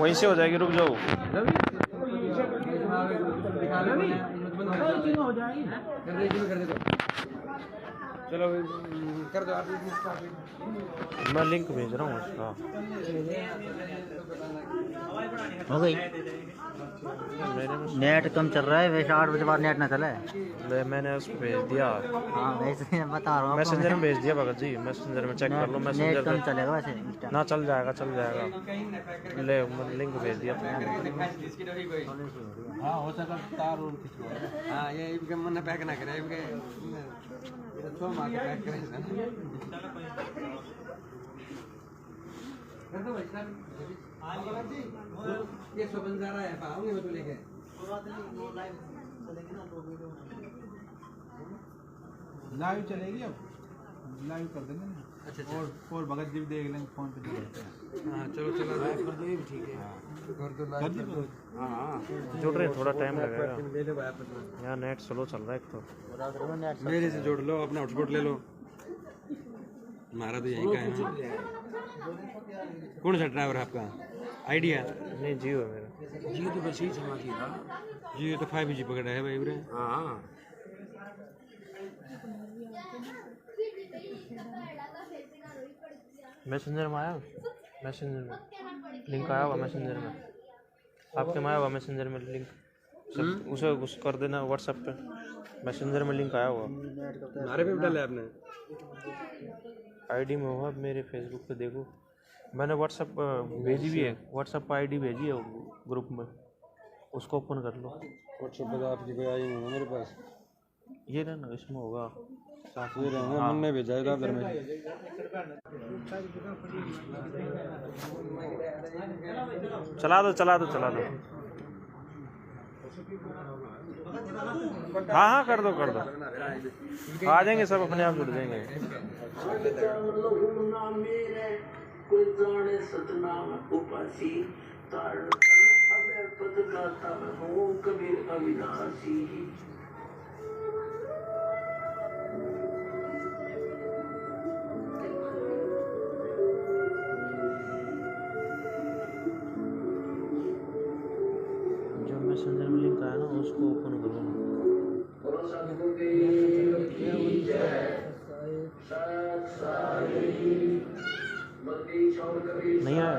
वहीं से हो जाएगी, रुक जाओ। चलो कर दो आप। मैं लिंक भेज रहा हूँ उसका। हो गई। नेट कम चल रहा है वैसे, 8 बजे बाद नेट ना चले। मैंने उसको भेज दिया। हाँ वैसे बता रहा हूँ, मैसेंजर में भेज दिया भगत जी, मैसेंजर में चेक कर लो। मैसेंजर नेट कम पे चलेगा वैसे ना, चल जाएगा चल जाएगा। ले लिंक भेज दिया। हाँ हो सका तार और कुछ। हाँ ये इनके मन पैक ना करे, इनके तो मार पैक करे ना। कर दो भाई साहब। ये शोभन जा रहा है, पाऊंगे मैं तो लेके। लाइव चलेगी अब, लाइव कर देंगे ना। अच्छा और भगत जी देख लेंगे फोन पे। हाँ चलो चलो लाइव कर दो, ये भी ठीक है। कर दो लाइव। हाँ जुड़ रहे, थोड़ा टाइम लगेगा यार, नेट स्लो चल रहा है एक तो। मेरे से जोड़ लो, अपना हॉटस्पॉट ले लो। हमारा तो यहीं का है। कौन सा ड्राइवर है आपका? आइडिया? नहीं जियो है मेरा। जियो तो बस ही चलाती है। जियो तो 5G पकड़ा है भाई उरे। हाँ मैसेंजर में आया, मैसेंजर में लिंक आया हुआ, मैसेंजर में आपके में आया हुआ, मैसेंजर में लिंक सब उसे उस कर देना व्हाट्सएप पे। मैसेंजर में लिंक आया हुआ। हमारे पे डाला है आपने? आईडी में होगा मेरे, फेसबुक पे देखो, मैंने व्हाट्सएप भेजी भी है, व्हाट्सएप पर आईडी भेजी है ग्रुप में, उसको ओपन कर लो। व्हाट्सएप पर आपकी कोई आई नहीं है मेरे पास। ये ना इसमें होगा साथ में रहेंगे। हमने भेजा है उधर में। चला दो चला दो चला दो। हाँ हाँ कर दो कर दो, आ जाएंगे सब, अपने आप जुड़ जाएंगे। जो मैसेंजर में लिंक आया ना उसको ओपन करो। नहीं आया।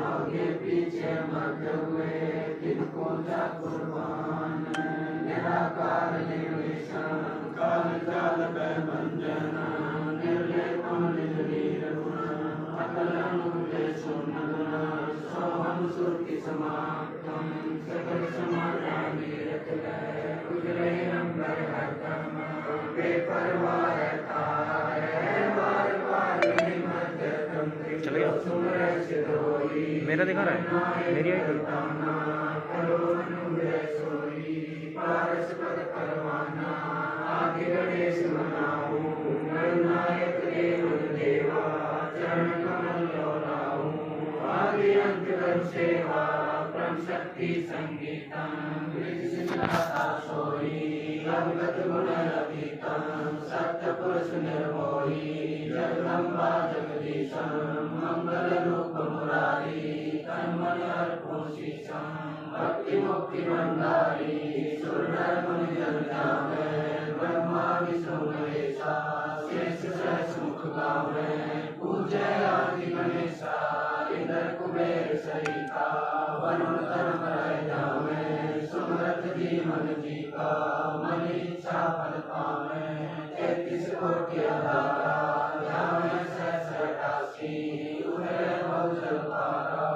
आगे पीछे मध्य हुए किनको कुर्बान, निराकार निर्विशन काल काल भंजन, निर्लेपम निर्वीर अकलन सोहम सुरति समाप्तम सकल समाधानी चल गया। मेरा दिखा रहा है, मेरी आई शक्ति संगीतम सत्यपुरुष निर्मोही जगदम्बा जगदीशं मंगल रूप मुरारी तन्मय अर्पोषिषं भक्ति मुक्ति भंडारी सुरनर मुनि जन जावे ब्रह्मा विष्णु महेशा शेष सहस मुख गावे पूजय आदि गणेशा इंद्र कुबेर सहिता वरुण धर्म रह जावे सुमरत जी मन जी का मन इच्छा फल पावे 33 कोटि आधारा ध्यान सहस्र 88 उदय बहुजल पारा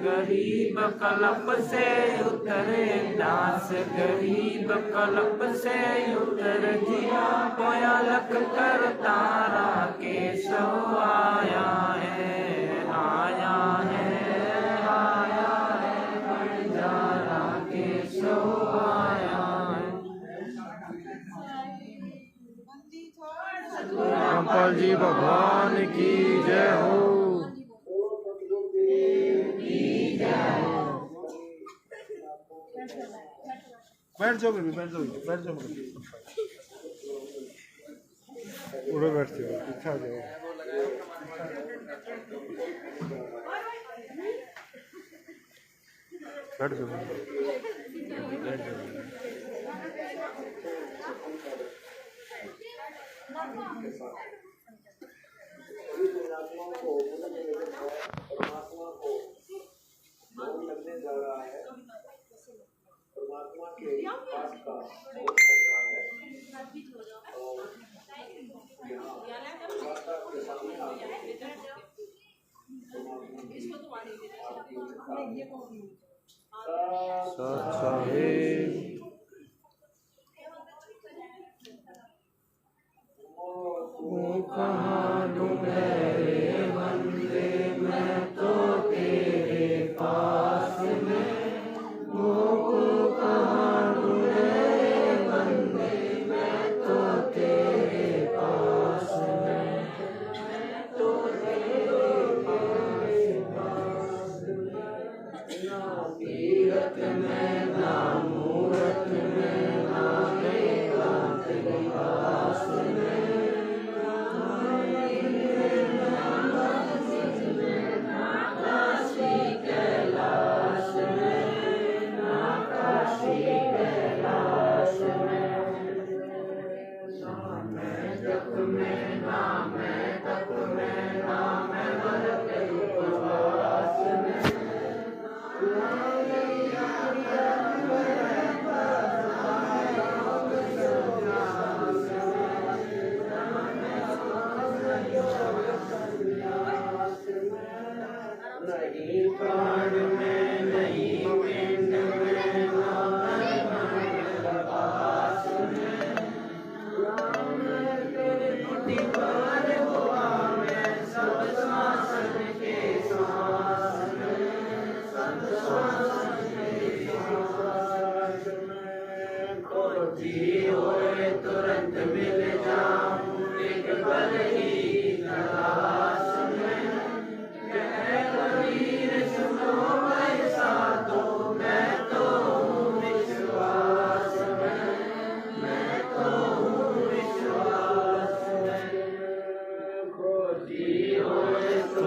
गरीब कलप से उतरे दास, गरीब कलप से उतर जिया, कोया लख कर तारा केशव आया है, आया है, आया है, बंजारा केशव आया है। रामपाल जी भगवान की जय हो। बैठ जाओ बेबी, बैठ जाओ, बैठ जाओ, उड़े बैठते हो, पीछे आ जाओ। बैठ जाओ, बैठ जाओ। लगने जा रहा है, परमात्मा के पास का कहाँ ढूंढे रे बंदे, मैं तो तेरे पास में, मोको कहाँ ढूंढे रे बंदे, मैं तो तेरे पास में, मैं तो तेरे पास में, ना तीरथ में ना मूरत में, ना एकांत निवास में,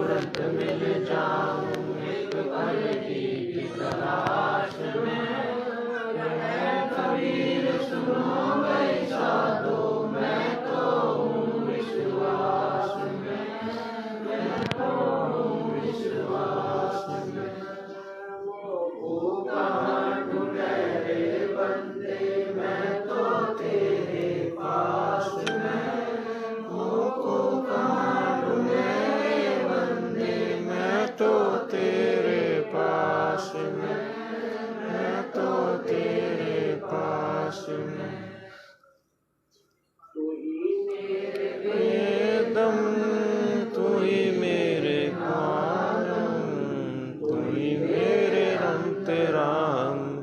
तुरंत मिल जाऊं एक पल की तलाश में। है कबीर सुनो गए साधो मैं तो हूँ विश्वास में, मैं तो हूँ विश्वास में। वो कहाँ ढूंढे रे बंदे मैं तो तेरे पास में। वो कहाँ ढूंढे रे बंदे मैं तो तेरे पास में, मैं तो तेरे पास में। ये दम तू ही मेरे आलम, तू ही मेरे रंग तेरा,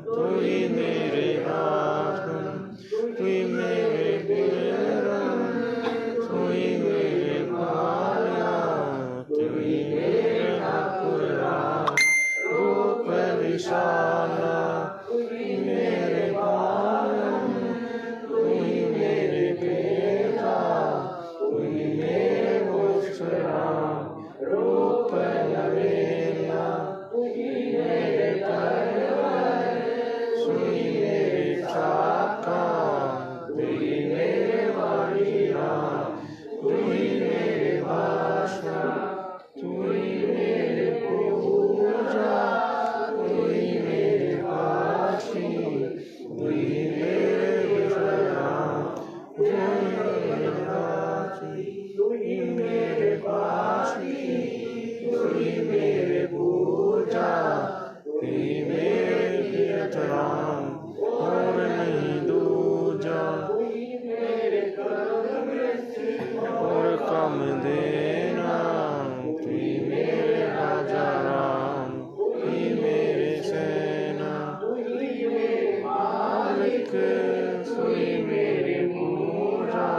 तू ही मेरे आसम, तू ही मेरे बेरम, तू ही मेरे बाला, तू ही मेरे हकुरा रूप विशाला, तू ही मेरे बालम, तू ही मेरे बेटा, तू ही मेरे गोसरा रूप लवेला, तू ही मेरे परवर, तू ही मेरे चाका, तू ही मेरे वालिया, तू ही मेरे बादशाह, तू ही मेरे पूजा, तू ही मेरे बाशी, तू ही मेरे विषया, तू ही मेरे दासी, तू ही मेरे बाशी, तू ही मेरे पूजा, तू ही मेरे प्रियतराम और नहीं दूजा, तू ही मेरे और कम देना, तू ही मेरे राजा राम, तू ही मेरे सेना, तू ही मेरे मालिक, तू ही मेरे पूजा,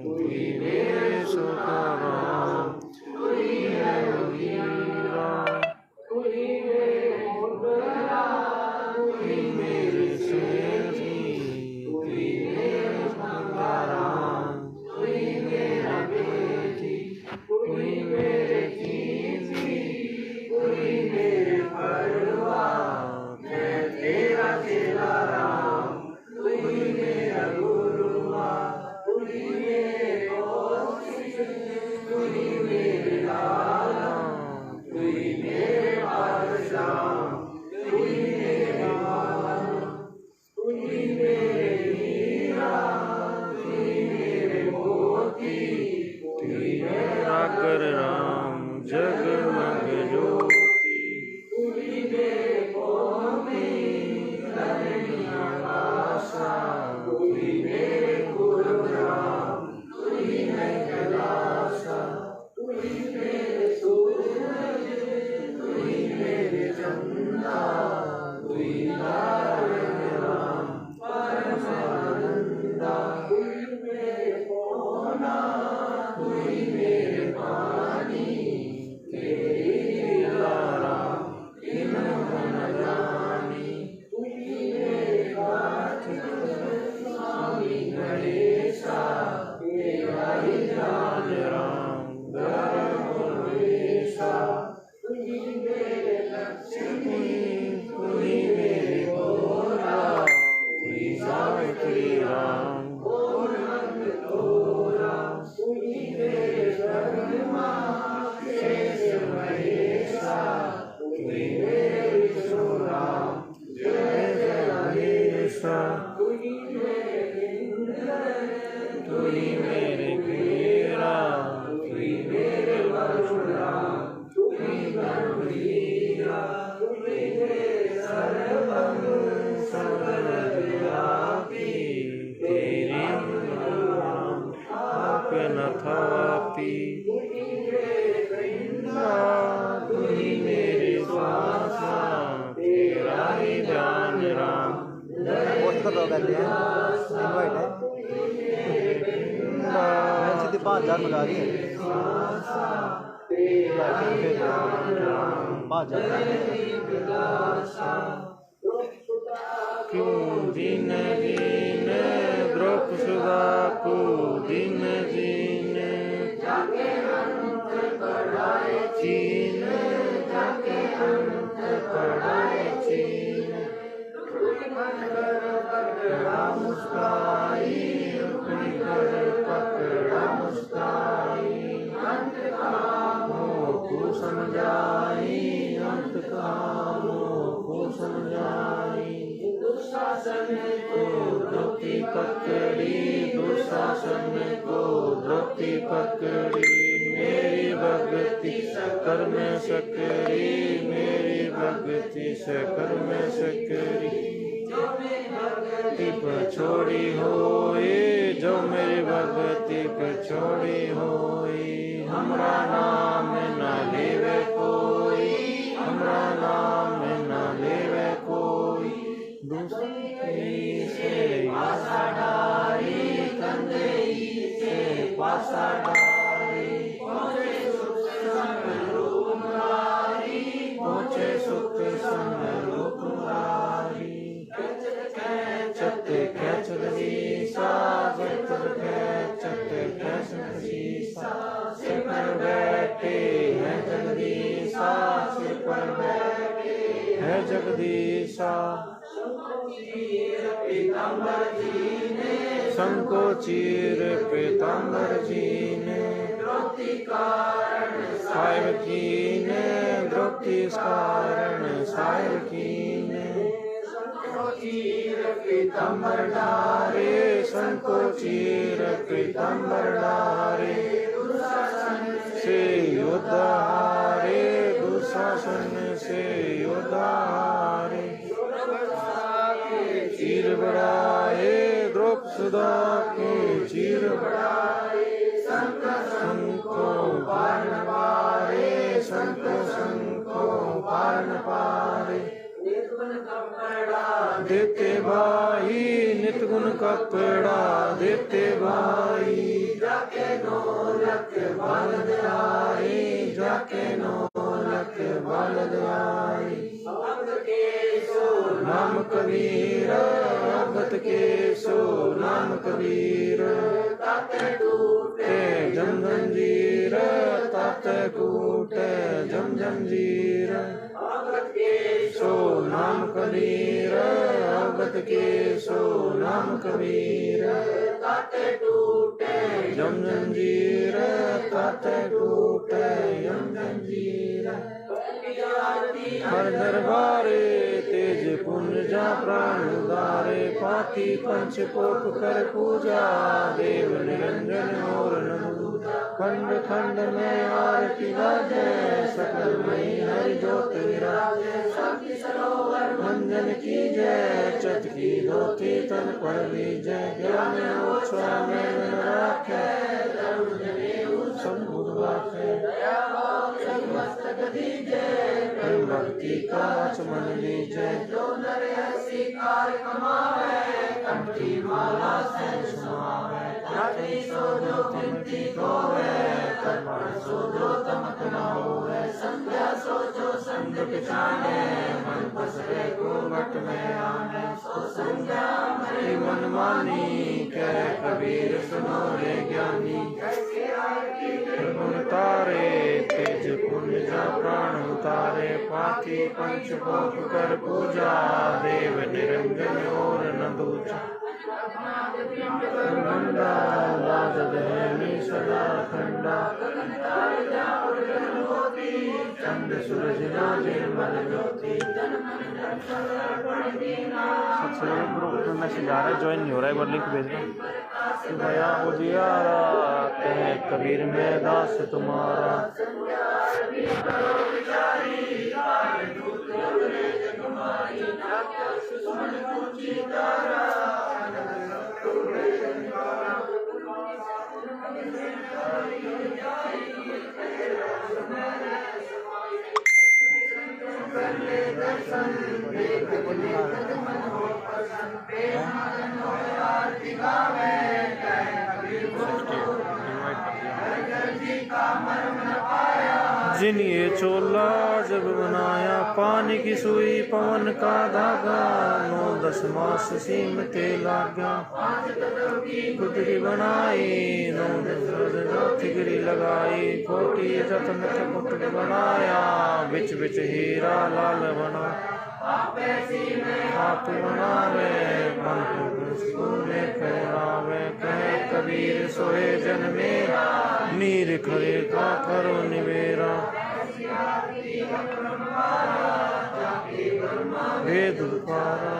तू ही मेरे सुखराम, तू ही मेरे वीरा, तू ही मेरे मुद्रा, तू ही मेरे सेठी, तू ही मेरे संगाराम, तू ही मेरा बेटी, तू ही मेरे कीजी, तू ही मेरे परवा, मैं तेरा चेला राम, तू ही मेरा गुरुआ, तू ही मेरे दोस्त, तू ही मेरे लाला, तू ही मेरे बादशाह, तू ही मेरे बाला, तू ही मेरे हीरा, तू ही मेरे मोती, तू ही मेरा कर राम जगमग ज्योति, तू ही मेरे मोती रमणीय आशा, तू ही मेरे गुरुराम, तू ही मेरे कैलासा, तू ही मेरे सूरज, तू ही मेरे चंदा, तू ही नारायण राम परमानंदा, तू ही मेरे पौना, तू ही मेरे पानी, तेरी लीला इन न जानी, तू ही मेरे कार्तिक स्वामी गणेशा, तेरा ही जान राम धर्मेशा, तू ही मेरे लक्ष्मी, तू ही मेरे भोला, तू ही सावित्री राम और रंग तोरा, तू ही मेरे ब्रह्मा शेष महेशा, तू ही मेरे विष्णुराम जय जय महेशा, तू ही मेरे इंद्र, तू ही मेरे वीरा, तू ही मेरे परशुराम, तू ही गंभीरा, तू ही मेरे सर्वम सर्वव्यापी, तेरी नाम आप न थापी, तू ही मेरे पिंडा, तू ही मेरे श्वासा, तेरा ही ध्यान राम पोस्ट कर दो पहले इनवाइट है मैं सीधे 5000 मंगा रही है 5000 क्यों दिन दिन द्रौप सुधा को दिन दिन चीन जाके अंत पड़ाए चीन। पकड़ा मुस्काई अपनी कर पकड़ा मुस्काई, अंत कामों को समझाई, अंत कामों को समझाई। दुशासन को द्रौपदी पकड़ी, दुशासन को द्रौपदी पकड़ी, मेरी भक्ति कर में सकरी, मेरी भक्ति से कर में सकरी। जो मेरी भक्ति पर छोड़ी होई, जो मेरी भक्ति पर छोड़ी होई, हमरा नाम न लेवे कोई, हमरा नाम न लेवे कोई। दूसरी से पासा डारी, कंधई से पासा डारी, पहुँचे सुख संग रूप मुरारी, पहुँचे सुख संग रूप मुरारी। खेचत खेचत शीसा, खेचत खेचत शीसा, सिर पर बैठे हैं जगदीशा, सिर पर बैठे हैं जगदीशा। पीताम्बर जी ने, शंको चीर पीताम्बर जी ने, द्रौपदी कारण साहिब की ने, द्रौपदी कारण साहिब की ने। शंको चीर पीताम्बर डारे, शंको चीर पीताम्बर डारे, दुशासन से योद्धा हारे, दुशासन से योद्धा हारे। चीर बढ़ाए द्रौपदा के चीर बढ़ाए, शंख शंखो पार न पारे, शंख शंखो पार न पारे। देते भाई नित गुण कपड़ा, देते भाई जाके नौलख बालद आई, जाके नौलख बालद आई। नाम कबीर भगत के सो नाम कबीर, ताते टूटे जम जंजीर, ताते टूटे जम जंजीर। भगत के सो नाम कबीर, भगत के सो नाम कबीर, ताते टूटे जम जंजीर, ताते टूटे जम जंजीर। हर दरबारे तेज पुण्य जा प्राण उदारे, पाती पंच पोप कर पूजा, देव निरंजन और नूजा। खंड खंड में आरती गाजे, सकल मई हरि ज्योत विराजे। शांति सरोवर मंजन की जय, चत की धोती तन पर लीजय। ज्ञान मोक्षा में राखे, धर्म जनेऊ संबुध वाखे। दया भाव मस्तक दीजे, भक्ति का चमन लीजे। जो नर ऐसी कार कमावे, कंठी माला से समावे। रात्रि सो जो चिंती होवे, कर्मण सो जो तमक न होवे। संध्या सो जो संग पिछाने, मन पसरे को मठ में आने। सो संध्या हरि मन मानी, कह कबीर सुनो रे ज्ञानी। गुण तारे तेज पुण्य जा प्राण उतारे, पाती पंच पोप कर पूजा, देव निरंजन और न दूजा। खंडा लाजद है सदा खंडा, चंद सूरज ना निर्मल ज्योति। सबसे ग्रुप में मैसेज आ रहा है, ज्वाइन नहीं हो रहा है, एक बार लिंक भेजना। भैया उजियारा कहे कबीर में दास तुम्हारा। जिन ये चोला जब बनाया पानी की सुई पवन का धागा 9-10 मास सीम ते लागा गुदरी बनाई 9 ठिगरी लगाई कोटी जतन कुट बनाया बिच बिच हीरा लाल बना आप बनावे मन कहरावे कहे कबीर सोए जन मेरा नीर खरे का करो निवेरा वेद पारा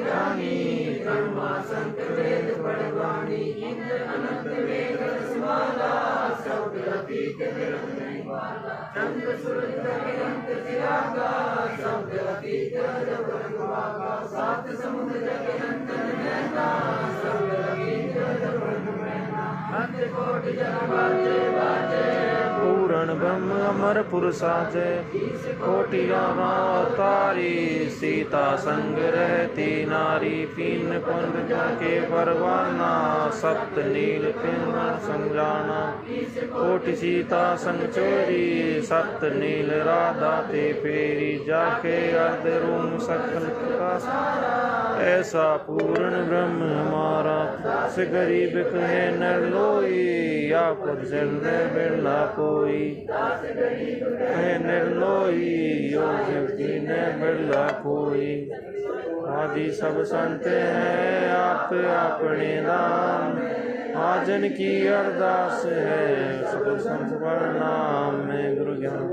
ज्ञानी कर्मा संकरेत वरवाणी पूर्ण ब्रह्म अमर पुरुषाजय कोटिया तारी सीता संग रहती नारी पीन पंद के परवाना सप्त नील पिन संजाना कोटि सीता संग चोरी सप्त नील राधा ते फेरी जाके अर्ध रूम सकल प्रकाश ऐसा पूर्ण ब्रह्म हमारा से गरीब कहे नर लोई या खुद से बिरला कोई कहे नर लोई यो शक्ति ने बिरला कोई आदि सब संत है आप अपने दाम आजन की अरदास है सब संत प्रणाम में गुरु ज्ञान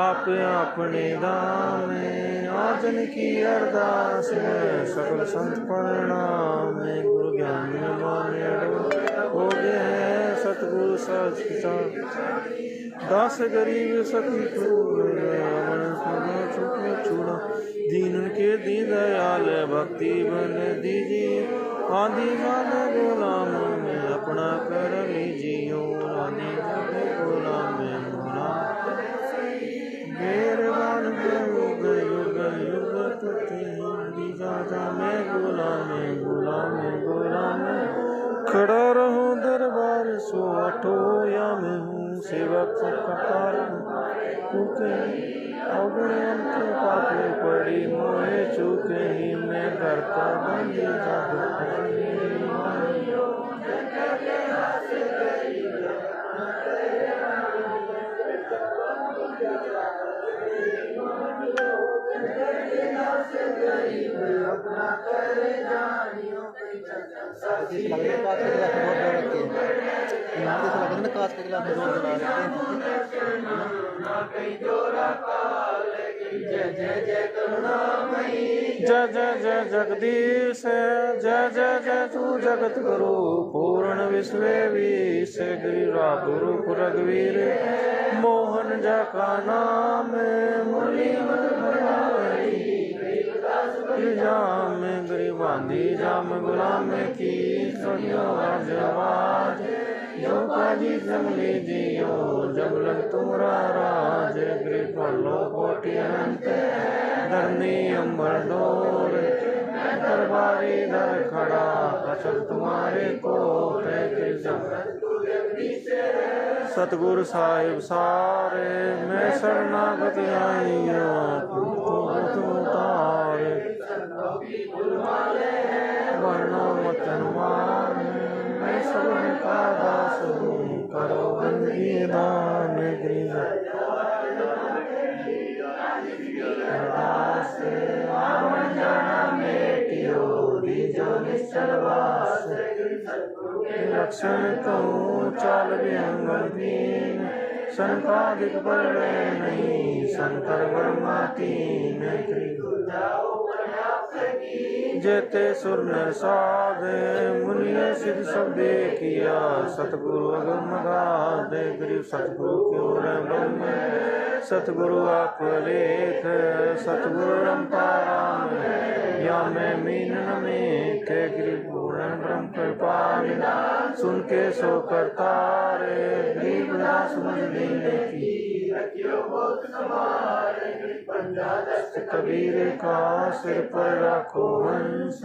आप अपने दाम में आजन की अरदास है सकल संत प्रणाम में गुरु ज्ञान हो गए हैं सतगुरु दास गरीब सखी छूड़ा दीन के दीन दयाल भक्ति बन दीजिए आदि माने गुलाम में अपना कर लीजिए आदि माने गुलाम में मेहरबान युग युग युग तुझे में गुलाम खड़ा रहूं दरबार सो अठो या मैं हूँ सेवक कपार चूके अवगुण के पापे पड़ी मोहे चूके ही मैं करता बंदी जय जय जय जगदीश जय जय जय तू जगत गुरु पूर्ण विश्व विष गिरिरा गुरु रघुवीर मोहन जा का नाम मुरली जाम गरीबांदी जाम गुलाम की सुनियो आवाज जो काजी जमली जियो जमलन तुमरा राज गिरलो कोटि अंत धरनी अंबर डोर दरबारी दर खड़ा अचल तुम्हारे कोट सतगुरु साहिब सारे मैं शरणागत आइया तारे वर्णो मतन मैं सब का दास हूँ करो बंदी दान गृह लक्षण कहूँ चाल विहंगीन संकादिक पर नहीं संकर वर्मा तीन जेते सुर नर साधे मुनिय सिद्ध सब किया सतगुरु अगम गाधे गरीब सतगुरु क्यों ब्रह्म सतगुरु आप लेख सतगुरु रंपाराम या मैं मीन में के गरीब पूर्ण ब्रह्म कृपाल सुन के सो करतारे गरीब दास मुझ लेने की कबीर का सिर पर रखो हंस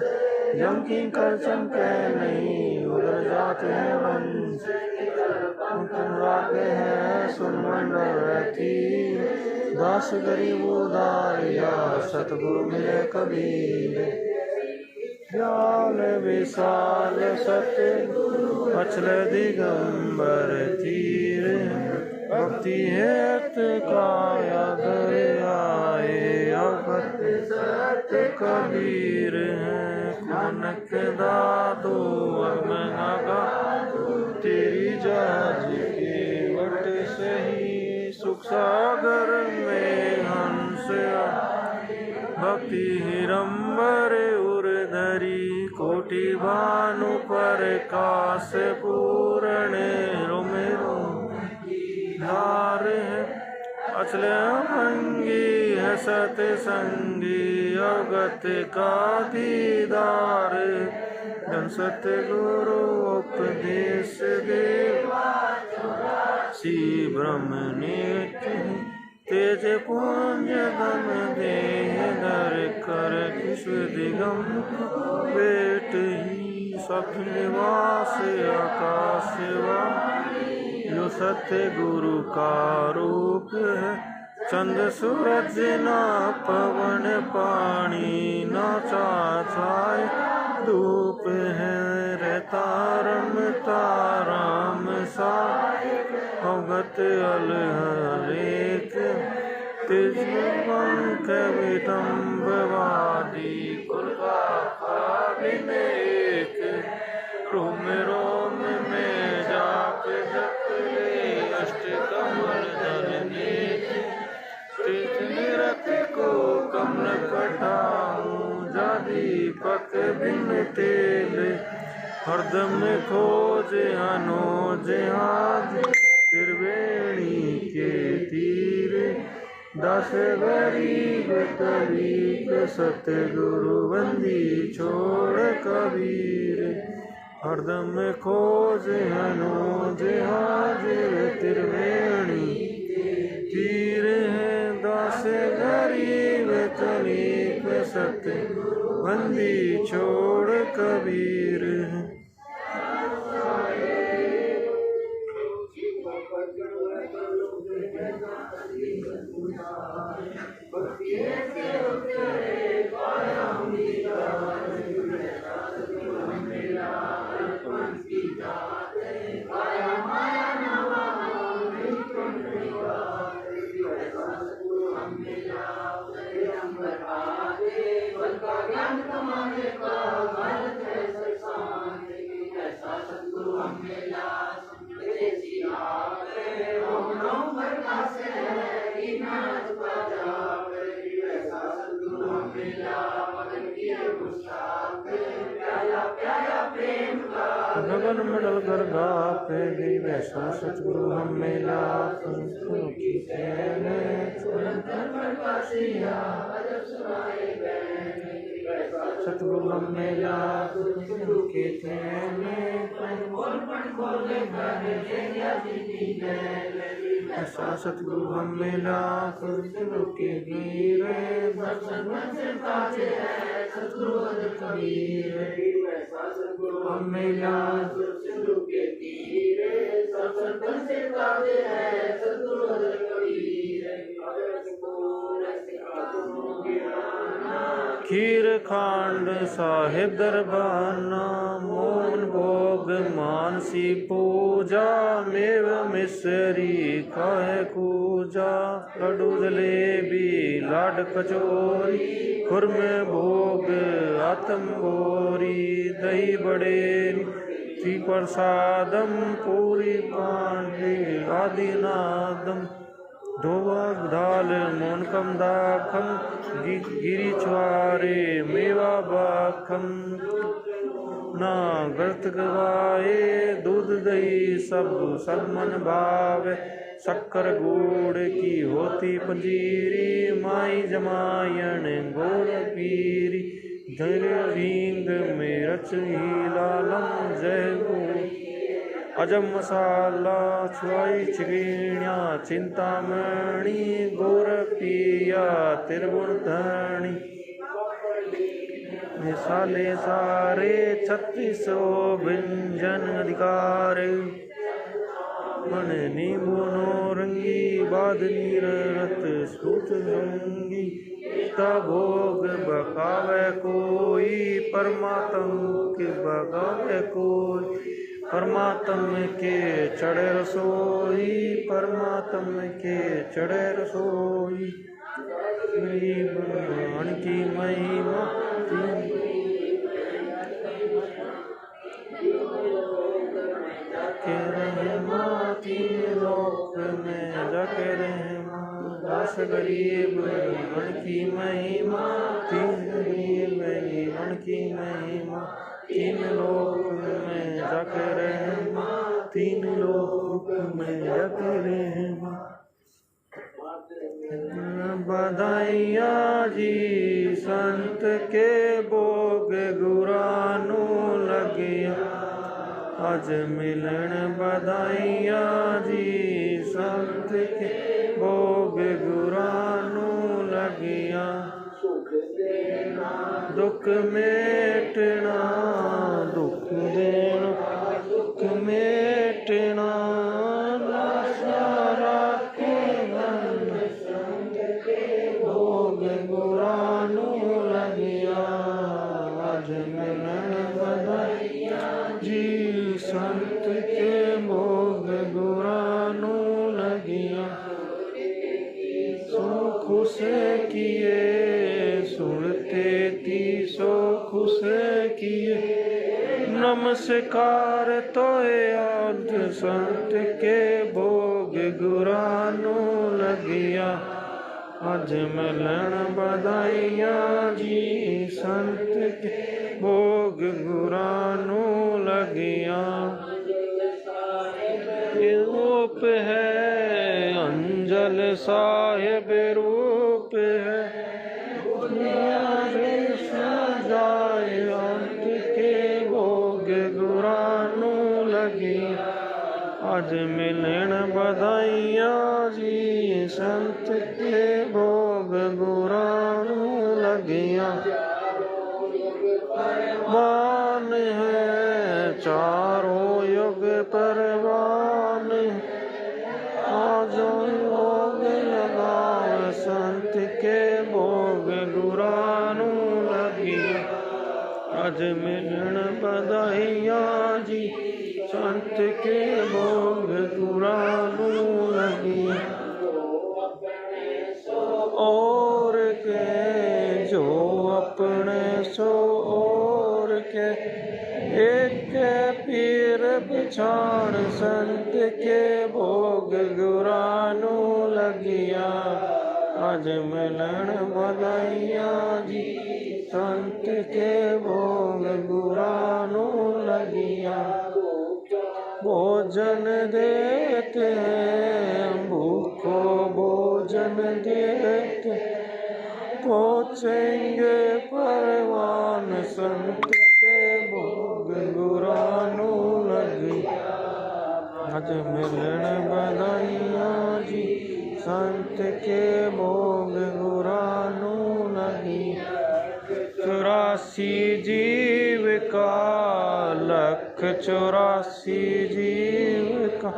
जम किंकर चमके नहीं उधर जाते हैं वंश रागे हैं सुन मंडल रहती दास गरीब उदारिया सतगुरु मिले कबीर व्याल विशाल सतगुरु अचल दिगंबर तीर भक्ति हेत काया दरियाए अवत सत्य कबीर है कनक दादो अमगा तेरी जाज के वट सही सुख सागर में हंस भक्ति हिरंबर उर्धरी कोटि भानु पर काश पूर्ण रोमेरो धार है अचल भंगी है सतसंगी अवगत का दीदार जन सतगुरु उपदेश देव सी ब्रह्म नेत्र तेज पुंज गम देह दर कर विश्व दिगम बेट ही सब निवास आकाश जो सत्य गुरु का रूप है चंद सूरज ना पवन पानी ना छाए धूप है रहता रमता राम सा अवगत अलहरेक तेज पंख विटम्बवादी कुल का विनेक रोम रोम में जाप जप ले अष्ट कमल दल नेक तीर्थ निरत को कमल पटाऊं जा दीपक बिन तेल हरदम खोज अनोज हाथ त्रिवेणी के तीर दस गरीब तरीक सतगुरु बंदी छोड़ कबीर हरदम खोज अनोज हाजिर त्रिवेणी तीर है दस गरीब तरीक सतगुरु बंदी छोड़ कबीर है गगन मंडल कर गापे गई वैसा सतगुरु हम मिला सतगुरु की कहने सतगुरु हम मिला सतगुरु के कहने ऐसा सतगुरु हम मिला सतगुरु के वीर सतगुरु कबीर हम मिला सतगुरु के तीर सत्संग से ताजे है सतगुरु कबीर खीर खांड साहिब दरबाना मोहन भोग मानसी पूजा मेव मिसरी खाए कूजा लड्डू जलेबी लाड कचोरी खुरमे भोग आत्म बोरी दही बड़े प्रसादम पूरी पांडे आदिनादम धोवा दाल मोनकम दाखम गिरी छुआरे मेवा बाखम ना गर्त गवाए दूध दही सब मन भाव शक्कर गुड़ की होती पंजीरी माई जमायन गोड़ पीरी जल रींग में रच ही लालम जय अजम मसाला छुआई छिगीणिया चिंतामणि गोर पिया त्रिगुण धरणी मिसाले सारे 3600 व्यंजन अधिकारे मन नींबू नौरंगी बादनी रत सूत रंगी का भोग बकावे कोई परमात्म के बकावे कोई परमात्म के चढ़े रसोई परमात्म के चढ़े रसोई भगवान की महिमा के रहमा तीन लोक में जाके रहमा दास गरीब भगवान की महिमा तीन गरीब भगवान की महिमा तीन लोक में जाके रहमा तीन लोक में जाके रहमा बधाइया जी संत के भोग गुरानू लगिया आज मिलन बधाइया जी संत के भोग गुरानू लगिया दुख मेटना दुख देना दुख मेटना सारा भोग गुरानू लगिया आज मिलन बधाइया जी संत के भोग गुरानू लगिया सो खुश किए सुनते थी सो खुश किए नमस्कार तो आज संत के भोग गुरानू लगिया आज मिलन बधाइया जी संत के भोग गुरानू लगिया रूप है अंजल साहिब रूप है सजाए अंत के भोग गुरानू लगिया आज मिलन बधाइया जी संत के भोग गुरानू लगिया मान है चारों युग परवान आज भोग लगाओ संत के भोग गुरानू लगिया आज मिलन बधाइया जी संत के भोग गुरानू लगिया और के जो अपने सो और के एक पीर पिछाड़ संत के भोग गुरानू लगिया आज मिलन बधाइया जी संत के भोग गुरानू लगिया भोजन देते हैं भूखो भोजन देते पहुँचेंगे परवान संत के भोग गुरानू लगी आज मिलन बधाइया जी संत के भोग गुरानू लगी 84 जीव का 184 जीव का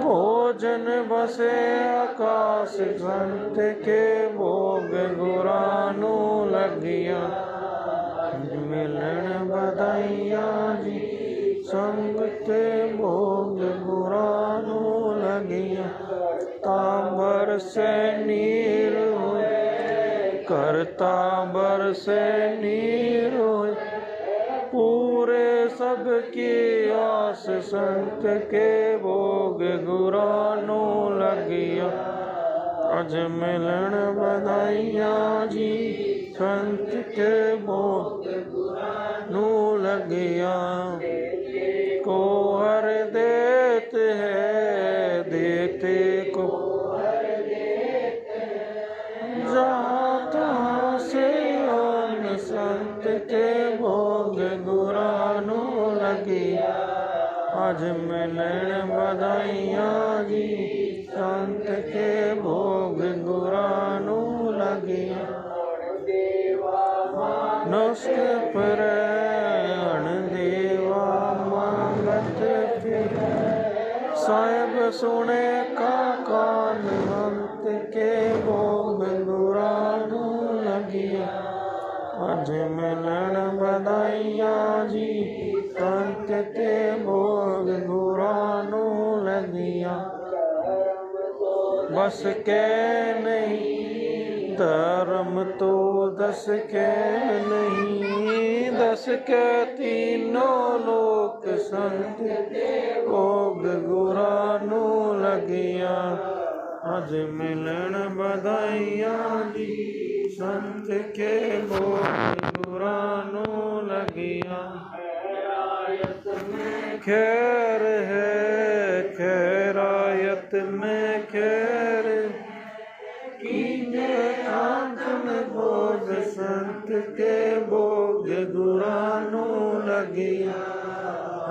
भोजन बसे आकाश संत के भोग गुरानू लगिया मिलन बधाइया जी संग के भोग गुरानू लगिया तांबर से नीर करता बर से नीर पूरे सबकी आस संत के भोग गुरानू लगिया आज मिलन बधाइया जी संत के भोग गुरानू लगिया को हर देते हैं देते को जहाँ तहाँ से ओम संत के भोग गुरानू लगी आज मिलन बधाइया जी संत के भोग गुरानू लगी नुस्ख पर देवा मांगत फिर साहिब सुने का कान अंत के भोग गुरानू लगिया अज मिलन बधाइया जी संत के भोग गुरानू लगिया बस के नहीं धर्म तो दस के नहीं दस के तीनों लोक संत भोग गुरानू लगिया अज मिलन बधाइया जी संत के भोग गुरानू लगिया खैर है खैरायत में खैर भोग संत के भोग गुरानू लगिया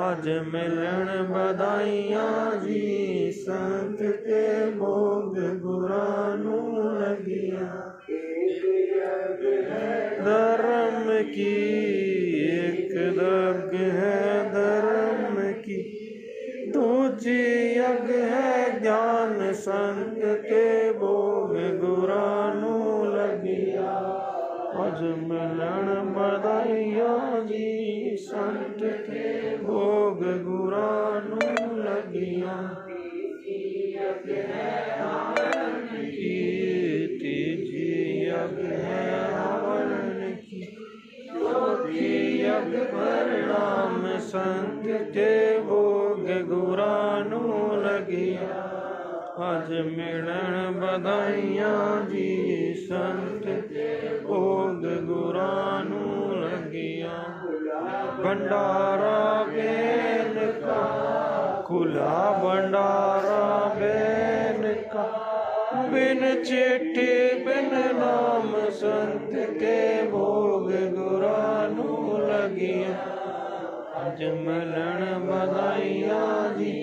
अज मिलन बधाइया जी संत के भोग गुरानू लगिया धर्म की एक दग है धर्म की दूजी यज्ञ है ज्ञान संत के भोग गुरानू लगिया अज मिलन बधाइया जी संत के भोग गुरानू लगिया तीजी यज्ञ है हवन की चौथी यज्ञ परिणाम संत के भोग गुरानू लगिया अज मिलन बधाइया जी संत के भोग गुरानू लगिया भंडारा बेन का खुला भंडारा बेन का बिन चिट्ठी बिन नाम संत के भोग गुरानू लगिया अज मिलन बधाइया जी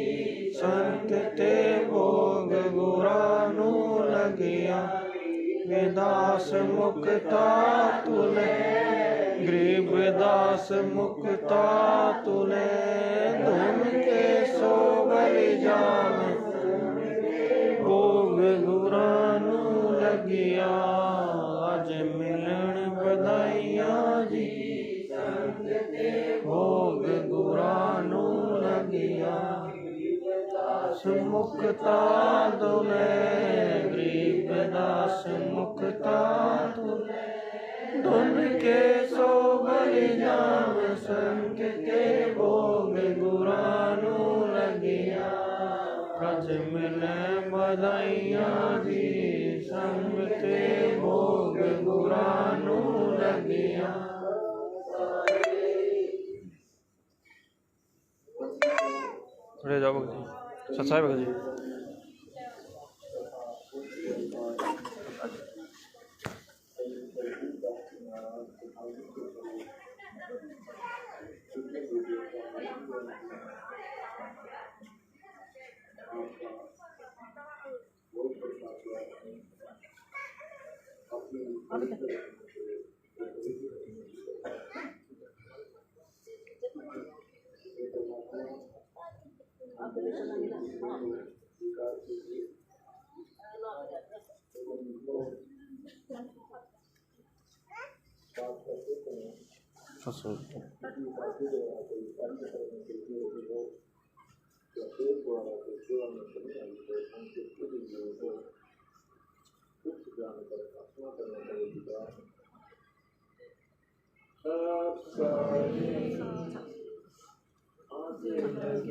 संत ते भोग गुरानू लगिया विदास मुक्ता तुले गरीब दास मुक्ता तुले धुन के सो बलि जान भोग गुरानू लगिया अज मिलन बधाइया जी संत के भोग गुरानू लगिया मुक्ता तुले गरीब दास मुक्ता तुले धुन के सो बलि जाम संत के भोग गुरानू लगिया अज मिले बधाइया जी संत के भोग गुरानू लगिया खड़े जाओ भगत जी सच्चाई भगत जी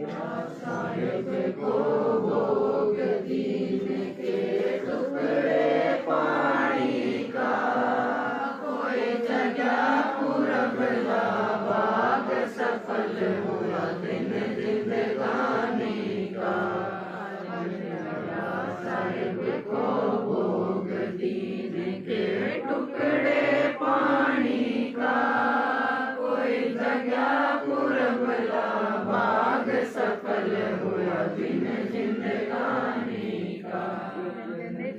साहिब को भोग दीन के टुकड़े पानी का कोई जगह पूरब बाग सफल हुआ दिन जिंदगानी का साहिब को भोग दीन के टुकड़े पानी का कोई जगह पूरब बाग सफल हुआ दिन जिंदगानी का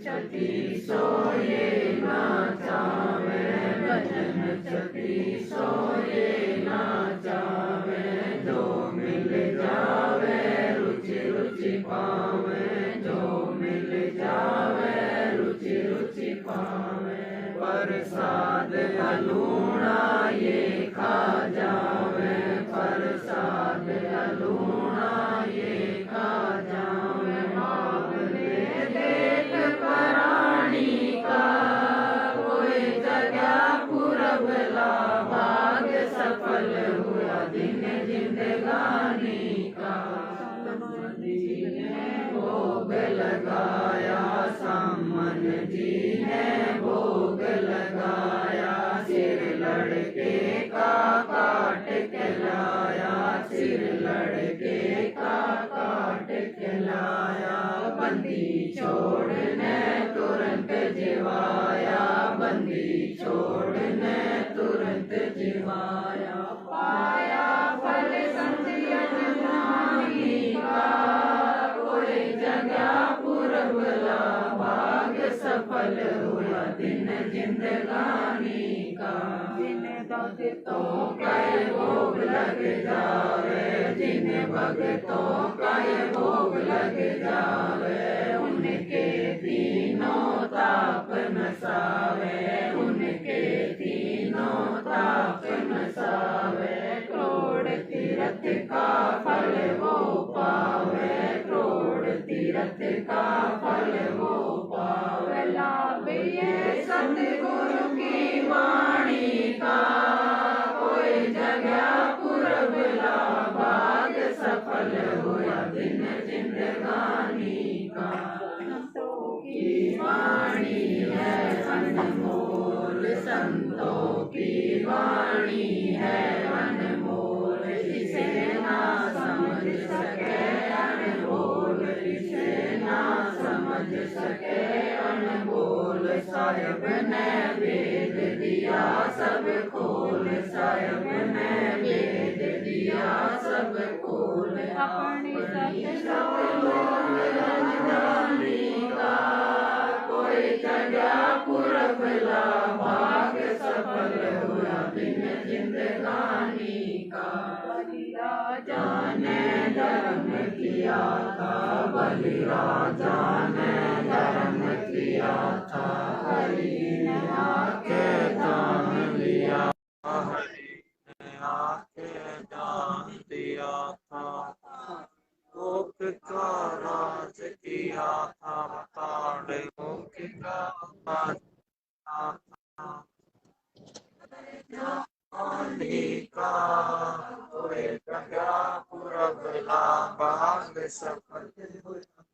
छठी सोए ना चावे भजन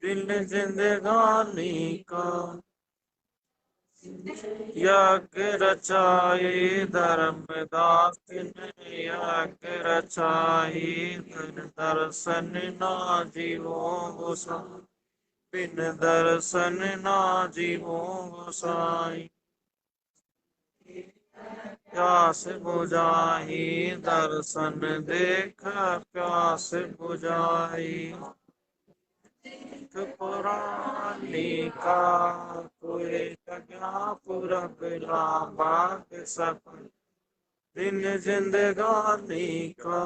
दिन जिंदगानी का यज्ञ रचाए धर्मदास ने यज्ञ रचाए दर्शन ना जीवो गोसाई बिन दर्शन ना जीवो गोसाई प्यास बुझाई दर्शन देख प्यास बुझाई पुरानी का कोई जगह पुरबला बाग सफल दिन जिंदगानी का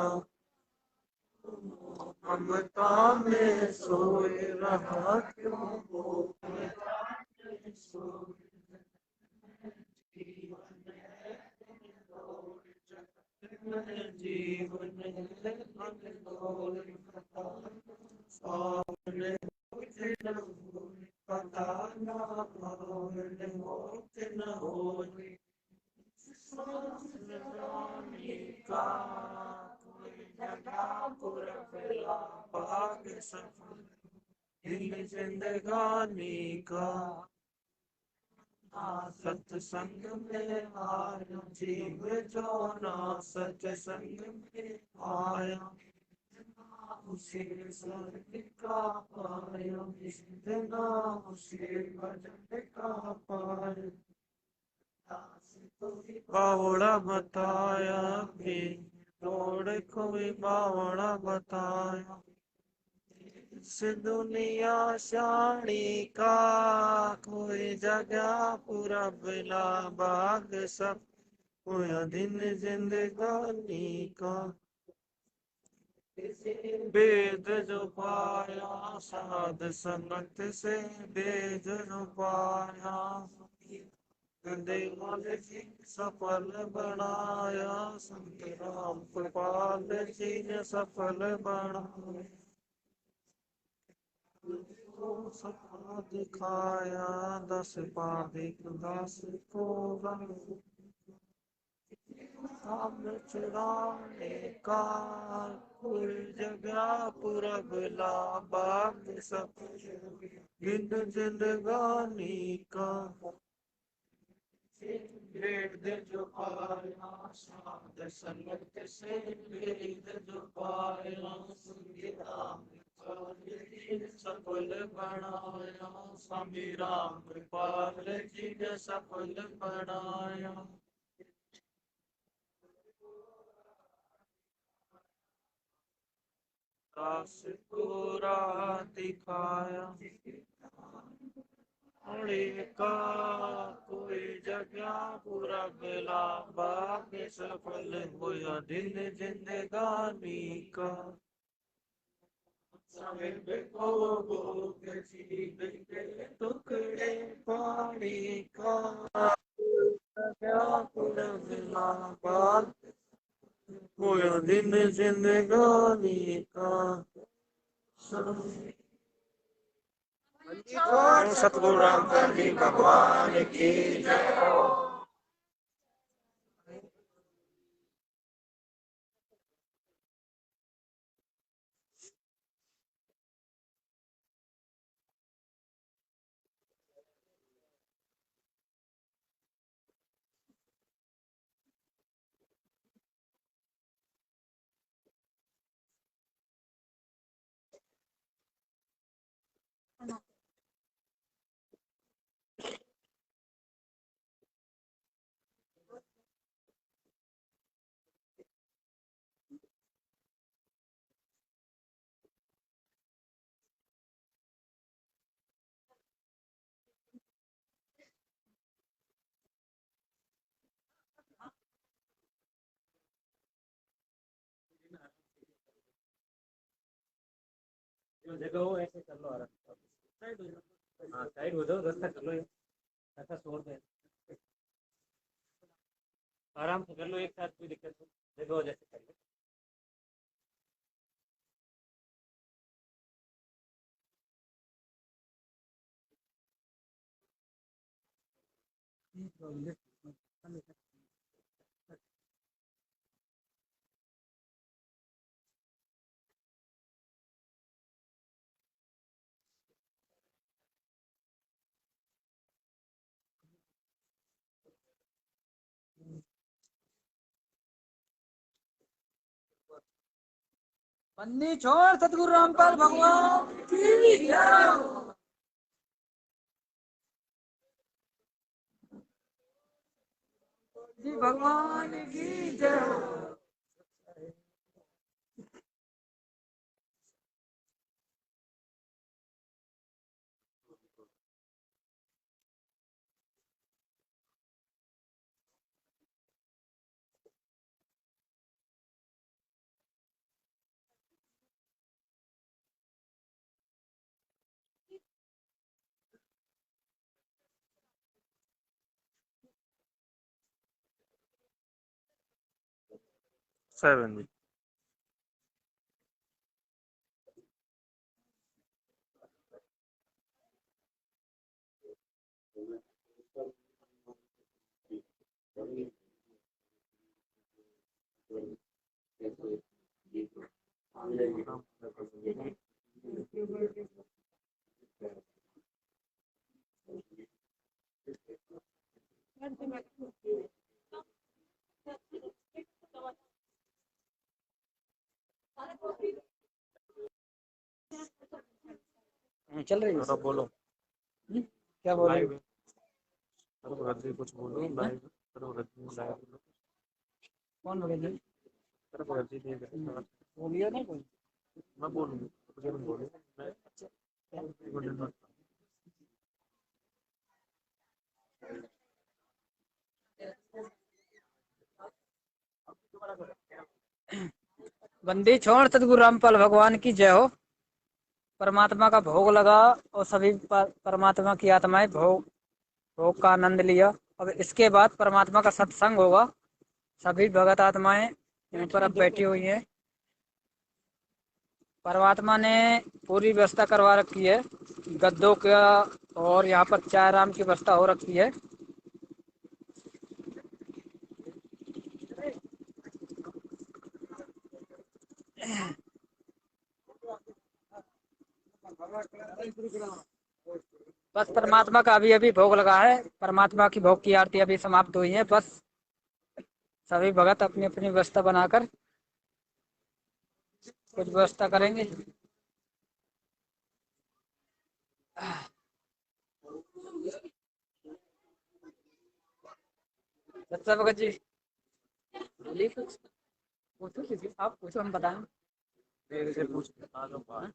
ममता में सोए रहा क्यों जीवन पता ना का कोई जगह पुरबला बाग सफल दिन जिंदगानी का सत्संग में आया जीव जो ना सत्संग में आया उसे स्वर्ग का पाया बिना उसे भजन का पाया बावड़ा बताया भी तोड़ कोई बावड़ा बताया इस दुनिया शानी का कोई जगह पूरा बिला बाग सब होया दिन जिंदगानी का, वेद जो पाया साध संगत से, वेद जो पाया देवाल जी सफल बनाया, संत राम कृपाल जी ने सफल बनाया, सपना दिखाया, 10 पादिक दास को चुराने का, कोई जगह पूरब लाबा सब गिन जिंदगानी का, वेद जो पाया साध संगत से, वेद जो पाया सफल बनाया, स्वामी राम कृपाल जी ने सफल बनाया, दास को राह दिखाया, का कोई जगह पूरा बेला बाग सफल होया दिन जिंदगानी का, टुकड़े पानी का, पूरा बेला बाग होया दिन जिंदगानी का, सतगुरु रामचंद्र जी भगवान की जय। जगह हो ऐसे कर लो आराम, साइड हो जाओ, हाँ साइड हो जाओ, रास्ता कर लो, ऐसा छोड़ दे, आराम से कर लो एक साथ, कोई दिक्कत नहीं, जगह हो जैसे कर लो। बन्नी छोड़ सतगुरु रामपाल भगवान की जय। जी भगवान की जय। सेवन जी। चल रही है, बोलो क्या बोल रही लाइव, भगत जी कुछ बोलो लाइव, भगत जी लाइव बोलो, कौन भगत जी भगत जी देख रहे हैं, बोलिए ना कोई। मैं बोलूँगी, मुझे तुम बोलो, मैं बंदी छोड़ सतगुरु रामपाल भगवान की जय हो। परमात्मा का भोग लगा और सभी परमात्मा की आत्माएं भोग का आनंद लिया। अब इसके बाद परमात्मा का सत्संग होगा। सभी भगत आत्माएं यहाँ पर अब बैठी हुई हैं। परमात्मा ने पूरी व्यवस्था करवा रखी है गद्दों का, और यहाँ पर चाय राम की व्यवस्था हो रखी है। बस परमात्मा का अभी अभी भोग लगा है। परमात्मा की भोग की आरती अभी समाप्त हुई है। बस सभी भगत अपनी अपनी व्यवस्था बनाकर कुछ व्यवस्था करेंगे। सच्चा भगत जी बोलिए कुछ, पूछो किसी, आप पूछो हम बताएं। मेरे से पूछ आ जाओ बाहर।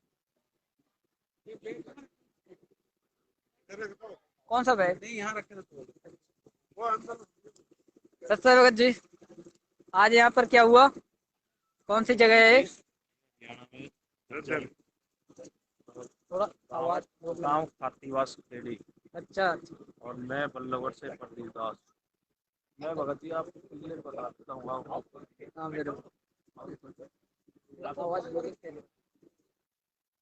कौन सा बैग? नहीं यहाँ रखे तो सच्चा भगत जी आज यहाँ पर क्या हुआ? कौन सी जगह है? थोड़ा आवाज गाँव खातीवास खेड़ी। अच्छा और मैं बल्लभगढ़ से प्रदीप दास। मैं भगत जी आपको क्लियर बता देता हूँ। हाँ मेरे आवाज बोलिए।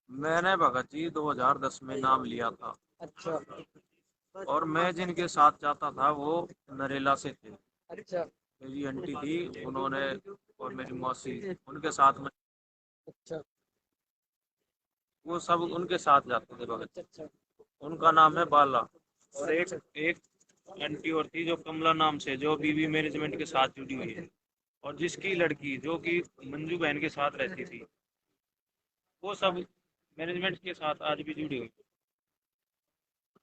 मैंने भगत जी 2010 में नाम लिया था। अच्छा और मैं जिनके साथ जाता था वो नरेला से थे। अच्छा मेरी आंटी थी, उन्होंने और मेरी मौसी उनके साथ में, अच्छा वो सब उनके साथ जाते थे भगत। अच्छा उनका नाम है बाला। और एक आंटी और थी जो कमला नाम से, जो बीवी मैनेजमेंट के साथ जुड़ी हुई है। और जिसकी लड़की जो कि मंजू बहन के साथ रहती थी, वो सब मैनेजमेंट के साथ आज भी जुड़ी हुई।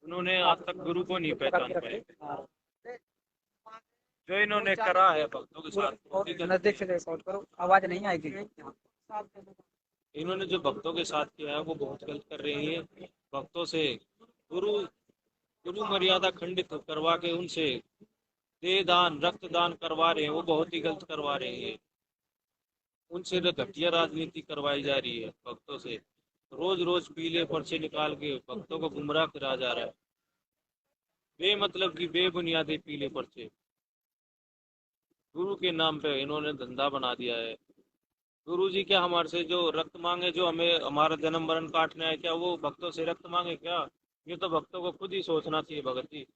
उन्होंने आज तक गुरु को नहीं पहचान पाए। जो इन्होंने करा है भक्तों के साथ, नजदीक से रिकॉर्ड करो, आवाज नहीं आएगी। इन्होंने जो भक्तों के साथ किया है वो बहुत गलत कर रही है। भक्तों से गुरु मर्यादा खंडित करवा के उनसे देह दान रक्तदान करवा रहे हैं, वो बहुत ही गलत करवा रहे हैं। उनसे घटिया राजनीति करवाई जा रही है भक्तों से। रोज रोज पीले पर्चे निकाल के भक्तों को गुमराह करा जा रहा है। बेमतलब की बेबुनियादी पीले पर्चे गुरु के नाम पे इन्होंने धंधा बना दिया है। गुरु जी क्या हमारे से जो रक्त मांगे, जो हमें हमारा जन्म मरण काटना है, क्या वो भक्तों से रक्त मांगे क्या? ये तो भक्तों को खुद ही सोचना चाहिए भगत जी।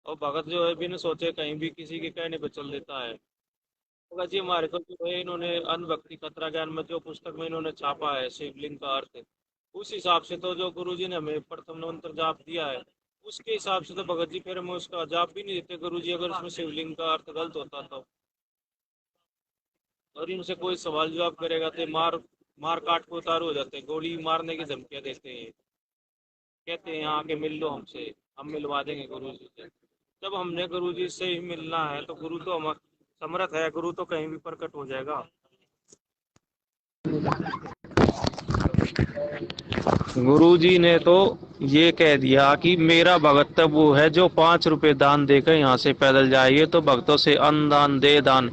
और भगत जो है बिना सोचे कहीं भी किसी के कहने पर चल देता है। भगत जी हमारे को जो है इन्होंने अनुभक्ति खतरा ज्ञान में जो पुस्तक में इन्होंने छापा है शिवलिंग का अर्थ, उस हिसाब से तो जो गुरु जी ने हमें प्रथम मंत्र जाप दिया है उसके हिसाब से तो भगत जी फिर हमें उसका जाप भी नहीं देते गुरु जी, अगर उसमें शिवलिंग का अर्थ गलत होता तो। और इनसे कोई सवाल जवाब करेगा तो मार काट को उतारू हो जाते हैं, गोली मारने की धमकियां देते हैं। कहते हैं यहाँ आके मिल लो हमसे, हम मिलवा देंगे गुरु जी से। जब हमने गुरु जी से ही मिलना है तो गुरु तो हम समर्थ है, गुरु तो कहीं भी प्रकट हो जाएगा। गुरु जी ने तो ये कह दिया कि मेरा भगत तब वो है जो 5 रुपए दान देकर यहाँ से पैदल जाए। ये तो भक्तों से अन्न दान दे दान।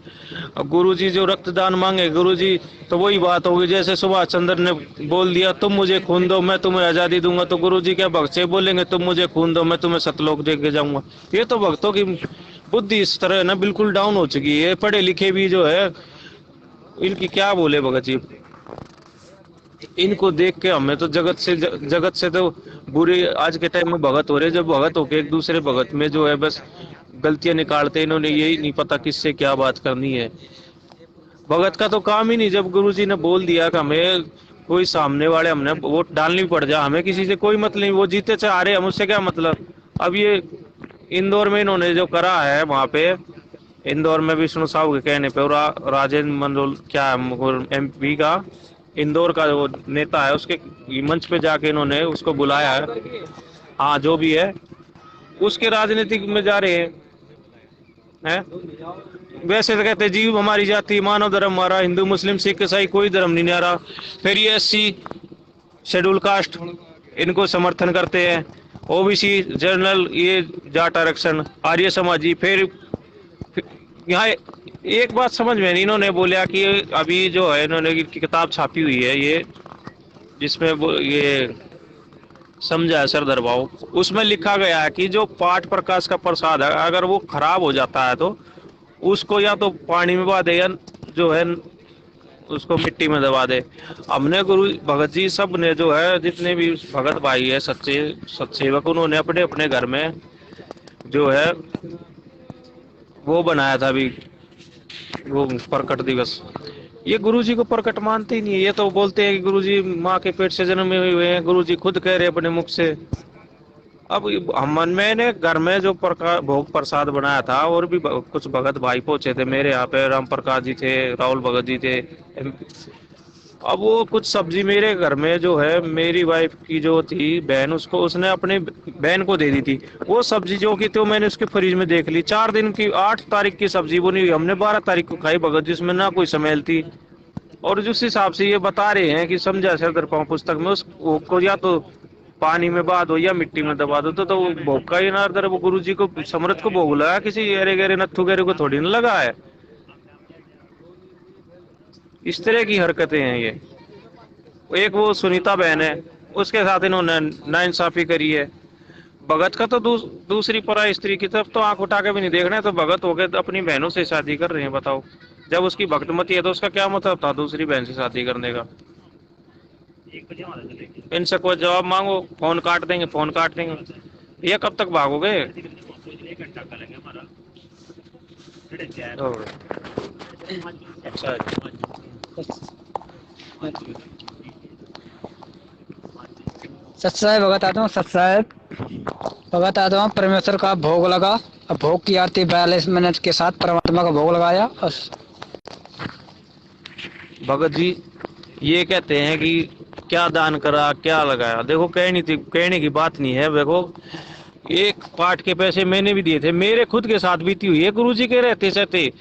गुरु जी जो रक्तदान मांगे गुरु जी, तो वही बात होगी जैसे सुभाष चंद्र ने बोल दिया तुम मुझे खून दो मैं तुम्हें आजादी दूंगा, तो गुरु जी क्या भक्त से बोलेंगे तुम मुझे खून दो मैं तुम्हें सतलोक देके जाऊंगा? ये तो भक्तों की बुद्धि इस तरह ना बिल्कुल डाउन हो चुकी है। पढ़े लिखे भी जो है इनकी क्या बोले भगत जी। इनको देख के हमें तो जगत से तो बुरे आज के टाइम में भगत हो रहे, जब भगत होके एक दूसरे भगत में जो है बस गलतियां निकालते। इन्होंने यही नहीं पता किससे क्या बात करनी है। भगत का तो काम ही नहीं। जब गुरुजी ने बोल दिया कि हमें कोई सामने वाले हमने वोट डालनी पड़ जाए, हमें किसी से कोई मतलब नहीं, वो जीते चाहे हारे हम उससे क्या मतलब। अब ये इंदौर में इन्होंने जो करा है, वहां पे इंदौर में विष्णु साहू के कहने पे राजेंद्र मंडल क्या है MP का इंदौर का वो नेता है, उसके मंच पे जाके इन्होंने उसको बुलाया है। हाँ जो भी है उसके राजनीतिक में जा रहे हैं। वैसे तो कहते जीव हमारी जाति मानव धर्म हमारा, हिंदू मुस्लिम सिख ईसाई कोई धर्म नहीं न्यारा। फिर ये SC शेड्यूल कास्ट इनको समर्थन करते हैं, OBC जनरल ये जाट आरक्षण आर्य समाजी। फिर यहाँ एक बात समझ में नहीं, इन्होंने बोला कि अभी जो है इन्होंने की किताब छापी हुई है ये, जिसमें ये समझा है सरदार भाव, उसमें लिखा गया है कि जो पाठ प्रकाश का प्रसाद है अगर वो खराब हो जाता है तो उसको या तो पानी में बहा दे या जो है उसको मिट्टी में दबा दे। हमने गुरु भगत जी सब ने जो है जितने भी भगत भाई है सच्चे सत्सेवक, उन्होंने अपने अपने घर में जो है वो बनाया था अभी वो प्रकट दिवस। ये गुरुजी को प्रकट मानते ही नहीं है, ये तो बोलते हैं कि गुरुजी माँ के पेट से जन्मे हुए हैं, गुरुजी खुद कह रहे अपने मुख से। अब मैंने घर में जो भोग प्रसाद बनाया था और भी कुछ भगत भाई पहुंचे थे मेरे यहाँ पे, राम प्रकाश जी थे, राहुल भगत जी थे। अब वो कुछ सब्जी मेरे घर में जो है मेरी वाइफ की जो थी बहन, उसको उसने अपने बहन को दे दी थी। वो सब्जी जो की तो मैंने उसके फ्रिज में देख ली, 4 दिन की 8 तारीख की सब्जी बनी हुई, हमने 12 तारीख को खाई भगत जी, उसमें ना कोई स्मेल थी। और जिस हिसाब से ये बता रहे हैं कि समझा सरदार पांव पुस्तक में, उसको या तो पानी में बहा दो या मिट्टी में दबा दो, तो वो भोग का ही नार्दर वो गुरु जी को समृत को भोग लगा, किसी गहरे गहरे नत्थु गहरे को थोड़ी न लगा है। इस तरह की हरकतें हैं ये। एक वो सुनीता बहन है, उसके साथ इन्होंने नाइंसाफी करी है। भगत का तो दूसरी पराई स्त्री की तरफ तो आंख उठा के भी नहीं देखना है, तो भगत हो गए अपनी बहनों से शादी कर रहे हैं। बताओ, जब उसकी भक्तमती है तो उसका क्या मतलब था दूसरी बहन से शादी करने का। इनसे कोई जवाब मांगो, फोन काट देंगे, फोन काट देंगे। ये कब तक भागोगे? अच्छा, सत्साय भगत आत्मा, सत्साय भगत आत्मा परमेश्वर का भोग लगा। अब भोग की आरती 42 मिनट के साथ परमात्मा का भोग लगाया। भगत जी ये कहते हैं कि क्या दान करा क्या लगाया। देखो कहने की बात नहीं है। देखो एक पाठ के पैसे मैंने भी दिए थे, मेरे खुद के साथ बीती हुई है। गुरुजी के रहते सहते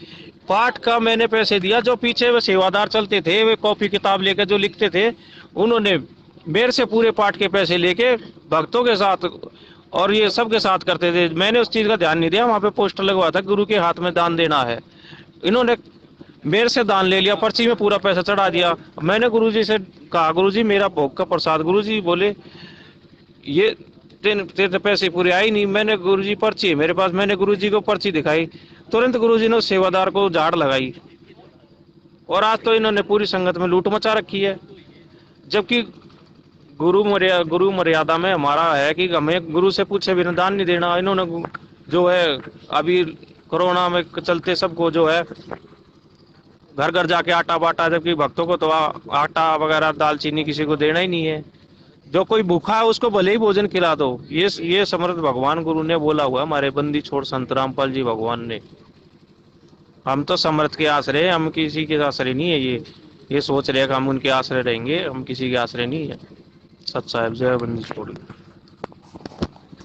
पाठ का मैंने पैसे दिया। जो पीछे वे सेवादार चलते थे, वे कॉपी किताब लेकर जो लिखते थे, उन्होंने मेरे से पूरे पाठ के पैसे लेके भक्तों के साथ और ये सब के साथ करते थे। मैंने उस चीज का ध्यान नहीं दिया। वहां पे पोस्टर लगवा था गुरु के हाथ में दान देना है। इन्होंने मेरे से दान ले लिया, पर्ची में पूरा पैसा चढ़ा दिया। मैंने गुरुजी से कहा, गुरुजी मेरा भोग का प्रसाद। गुरुजी बोले ये तेरे पैसे पूरे आए नहीं। मैंने गुरुजी पर्ची है मेरे पास, मैंने गुरुजी को पर्ची दिखाई, तुरंत गुरुजी ने उस सेवादार को झाड़ लगाई। और आज तो इन्होंने पूरी संगत में लूट मचा रखी है। जबकि गुरु मर्यादा में हमारा है कि हमें गुरु से पूछे बिना दान नहीं देना। इन्होंने जो है अभी कोरोना में चलते सबको जो है घर घर जाके आटा बांटा, जबकि भक्तों को तो आटा वगैरह दाल चीनी किसी को देना ही नहीं है। जो कोई भूखा है उसको भले ही भोजन खिला दो। ये समर्थ भगवान गुरु ने बोला हुआ, हमारे बंदी छोड़ संत रामपाल जी भगवान ने। हम तो समर्थ के आश्रय, हम किसी के आश्रय नहीं है। ये सोच रहे कि हम उनके आश्रय रहेंगे, हम किसी के आश्रय नहीं है। सत साहब जय बंदी छोड़।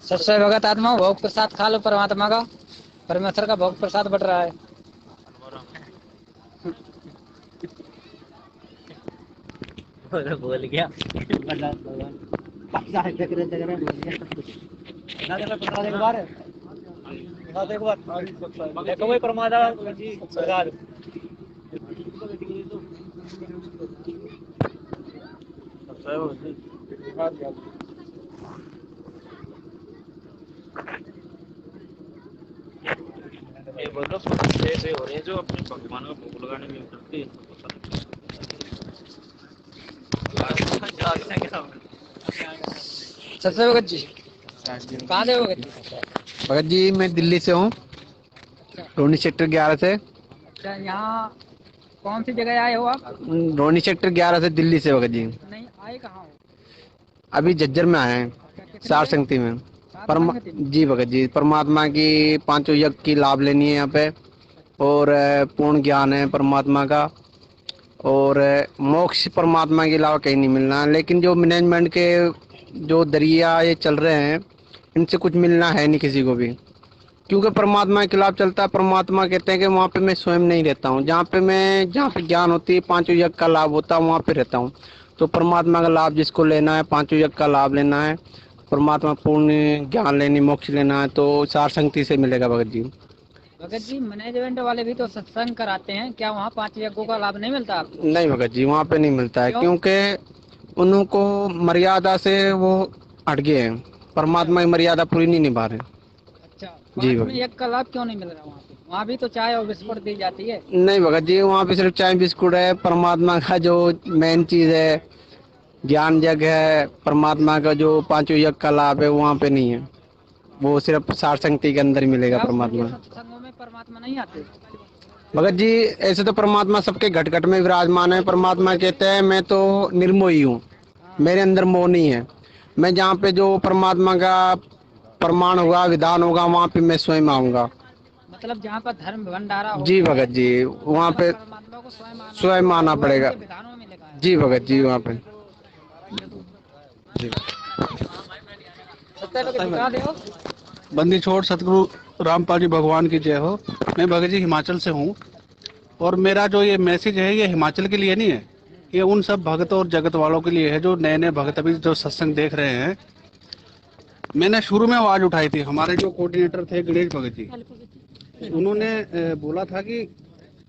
सत्सय भगत आत्मा भोग प्रसाद खा लो परमात्मा का। परमेश्वर का भोग प्रसाद बट रहा है। बोल गया देखो भाई परमात्मा ये बोलो ऐसे हो रहे हैं जो अपने भगवान का भोग लगाने में करते हैं। सत्सय भगत जी कहाँ से भगत जी? भगत जी मैं दिल्ली से हूँ, रोनी सेक्टर 11 से। अच्छा, यहाँ कौन सी जगह आए हो आप? रोनी सेक्टर 11 से दिल्ली से भगत जी। नहीं आए कहाँ हो? अभी झज्जर में आए हैं, सार संगति में। जी भगत जी, परमात्मा की 5 यज्ञ की लाभ लेनी है यहाँ पे, और पूर्ण ज्ञान है परमात्मा का, और मोक्ष परमात्मा के अलावा कहीं नहीं मिलना। लेकिन जो मैनेजमेंट के जो दरिया ये चल रहे हैं, इनसे कुछ मिलना है नहीं किसी को भी, क्योंकि परमात्मा के खिलाफ चलता है। परमात्मा कहते हैं कि वहाँ पे मैं स्वयं नहीं रहता हूँ, जहाँ पे ज्ञान होती है, 5 यज्ञ का लाभ होता है, वहाँ पे रहता हूँ। तो परमात्मा का लाभ जिसको लेना है, 5 यज्ञ का लाभ लेना है, परमात्मा पूर्ण ज्ञान लेनी, मोक्ष लेना है, तो सार संगति से मिलेगा भगत जी। भगत जी मैनेजमेंट वाले भी तो सत्संग कराते हैं, क्या वहाँ 5 यज्ञों का लाभ नहीं मिलता आपको? नहीं भगत जी, वहाँ पे नहीं मिलता है, क्यों? क्योंकि उनको मर्यादा से वो हट गए हैं, परमात्मा की मर्यादा पूरी नहीं निभा रहे। अच्छा, जी 5 में भगत। 1 का लाभ क्यों नहीं मिल रहा वहाँ पे? वहाँ भी तो चाय और बिस्कुट दी जाती है। नहीं भगत जी, वहाँ पे सिर्फ चाय बिस्कुट है, परमात्मा का जो मेन चीज है ज्ञान यज्ञ है, परमात्मा का जो 5 यज्ञ का लाभ है वहाँ पे नहीं है, वो सिर्फ सार संगति के अंदर ही मिलेगा क्या उनके परमात्मा। सत्संगों में परमात्मा नहीं आते? भगत जी ऐसे तो परमात्मा सबके घट घट में विराजमान है। परमात्मा कहते हैं मैं तो निर्मोही हूँ, मेरे अंदर मोह नहीं है। मैं जहाँ पे जो परमात्मा का प्रमाण होगा, विधान होगा, वहाँ पे मैं स्वयं आऊंगा। मतलब जहाँ पर धर्म भंडारा हो, जी भगत जी, वहाँ पे परमात्मा को स्वयं आना पड़ेगा। उनके विधानों में लिखा है। जी भगत जी, वहाँ पे जी। सत्य लोग दिखा दो। बंदी छोड़ सतगुरु रामपाल जी भगवान की जय हो। मैं भगत जी हिमाचल से हूँ और मेरा जो ये मैसेज है ये हिमाचल के लिए नहीं है, ये उन सब भगत और जगत वालों के लिए है जो नए नए भगत अभी जो सत्संग देख रहे हैं। मैंने शुरू में आवाज उठाई थी, हमारे जो कोऑर्डिनेटर थे गणेश भगत जी, उन्होंने बोला था कि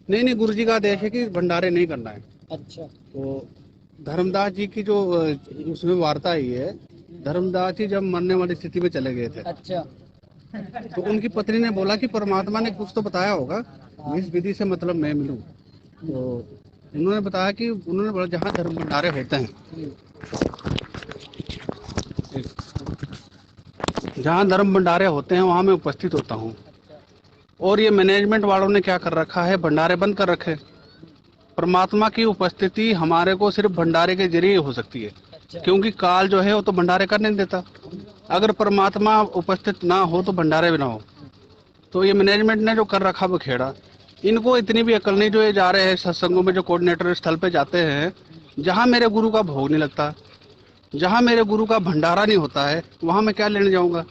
नहीं नहीं गुरु जी का आदेश है कि भंडारे नहीं करना है। अच्छा, तो धर्मदास जी की जो उसमें वार्ता आई है, धर्मदास जी जब मरने वाली स्थिति में चले गए थे, अच्छा, तो उनकी पत्नी ने बोला कि परमात्मा ने कुछ तो बताया होगा, इस विधि से मतलब मैं मिलूं। तो उन्होंने बताया कि उन्होंने बोला जहाँ धर्म भंडारे होते हैं, जहाँ धर्म भंडारे होते हैं वहाँ मैं उपस्थित होता हूँ। और ये मैनेजमेंट वालों ने क्या कर रखा है, भंडारे बंद कर रखे। परमात्मा की उपस्थिति हमारे को सिर्फ भंडारे के जरिए हो सकती है, क्योंकि काल जो है वो तो भंडारे करने नहीं देता। अगर परमात्मा उपस्थित ना हो तो भंडारे भी ना हो। तो ये मैनेजमेंट ने जो कर रखा वो खेड़ा, इनको इतनी भी अकल नहीं। जो ये जा रहे हैं सत्संगों में, जो कोऑर्डिनेटर स्थल पे जाते हैं, जहाँ मेरे गुरु का भोग नहीं लगता, जहाँ मेरे गुरु का भंडारा नहीं होता है, वहाँ मैं क्या लेने जाऊंगा?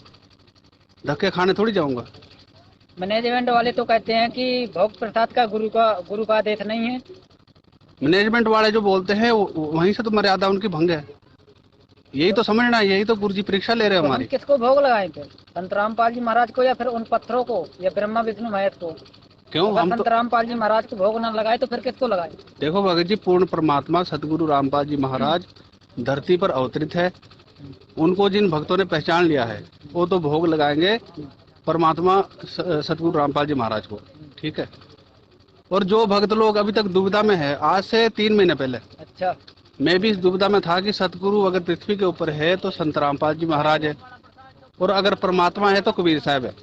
धक्के खाने थोड़ी जाऊंगा। मैनेजमेंट वाले तो कहते हैं कि भोग प्रसाद का गुरु का आदेश नहीं है। मैनेजमेंट वाले जो बोलते हैं वहीं से तो मर्यादा उनकी भंग है। यही तो समझना, यही तो गुरु जी परीक्षा ले रहे हैं तो हम हमारी। किसको भोग लगाएं फिर? संत रामपाल जी महाराज को या फिर उन पत्थरों को या ब्रह्मा विष्णु महेश को? क्यों अगर हम संत रामपाल जी महाराज को भोग न लगाए तो फिर किसको लगाए? देखो भगत जी, पूर्ण परमात्मा सतगुरु रामपाल जी महाराज धरती पर अवतरित है। उनको जिन भक्तों ने पहचान लिया है वो तो भोग लगाएंगे परमात्मा सतगुरु रामपाल जी महाराज को, ठीक है। और जो भक्त लोग अभी तक दुविधा में है, आज से 3 महीने पहले अच्छा, मैं भी इस दुविधा में था कि सतगुरु अगर पृथ्वी के ऊपर है तो संत रामपाल जी महाराज है, और अगर परमात्मा है तो कबीर साहब है।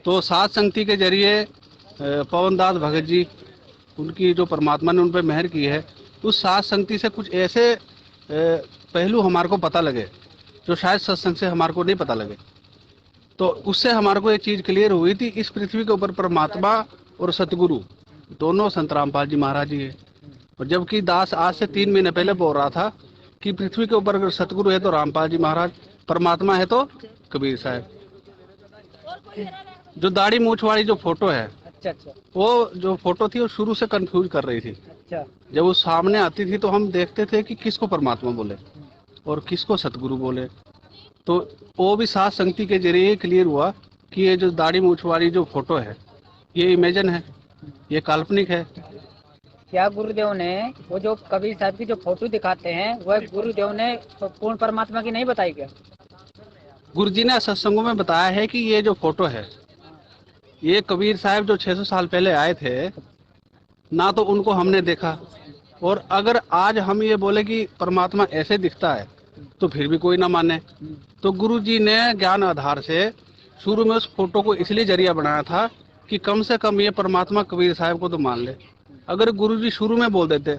तो सात संगति के जरिए पवनदास भगत जी, उनकी जो परमात्मा ने उन पर मेहर की है, उस सात संगति से कुछ ऐसे पहलू हमारे को पता लगे जो शायद सत्संग से हमारे को नहीं पता लगे। तो उससे हमारे को एक चीज क्लियर हुई थी, इस पृथ्वी के ऊपर परमात्मा और सतगुरु दोनों संत रामपाल जी महाराज जी है। और जबकि दास आज से 3 महीने पहले बोल रहा था कि पृथ्वी के ऊपर अगर सतगुरु है तो रामपाल जी महाराज, परमात्मा है तो कबीर साहब। जो दाढ़ी मूछ वाली जो फोटो है, अच्छा, अच्छा, वो जो फोटो थी वो शुरू से कंफ्यूज कर रही थी। अच्छा, जब वो सामने आती थी तो हम देखते थे कि किसको परमात्मा बोले और किसको सतगुरु बोले। तो वो भी सात संगति के जरिए क्लियर हुआ कि ये जो दाढ़ी मूछ वाली जो फोटो है ये इमेजिन है, ये काल्पनिक है। क्या गुरुदेव ने वो जो कबीर साहब की जो फोटो दिखाते हैं वह गुरुदेव ने पूर्ण परमात्मा की नहीं बताई क्या? गुरु जी ने सत्संगों में बताया है कि ये जो फोटो है ये कबीर साहब जो 600 साल पहले आए थे ना, तो उनको हमने देखा। और अगर आज हम ये बोले कि परमात्मा ऐसे दिखता है तो फिर भी कोई ना माने। तो गुरु जी ने ज्ञान आधार से शुरू में उस फोटो को इसलिए जरिया बनाया था कि कम से कम ये परमात्मा कबीर साहब को तो मान ले। अगर गुरु जी शुरू में बोल देते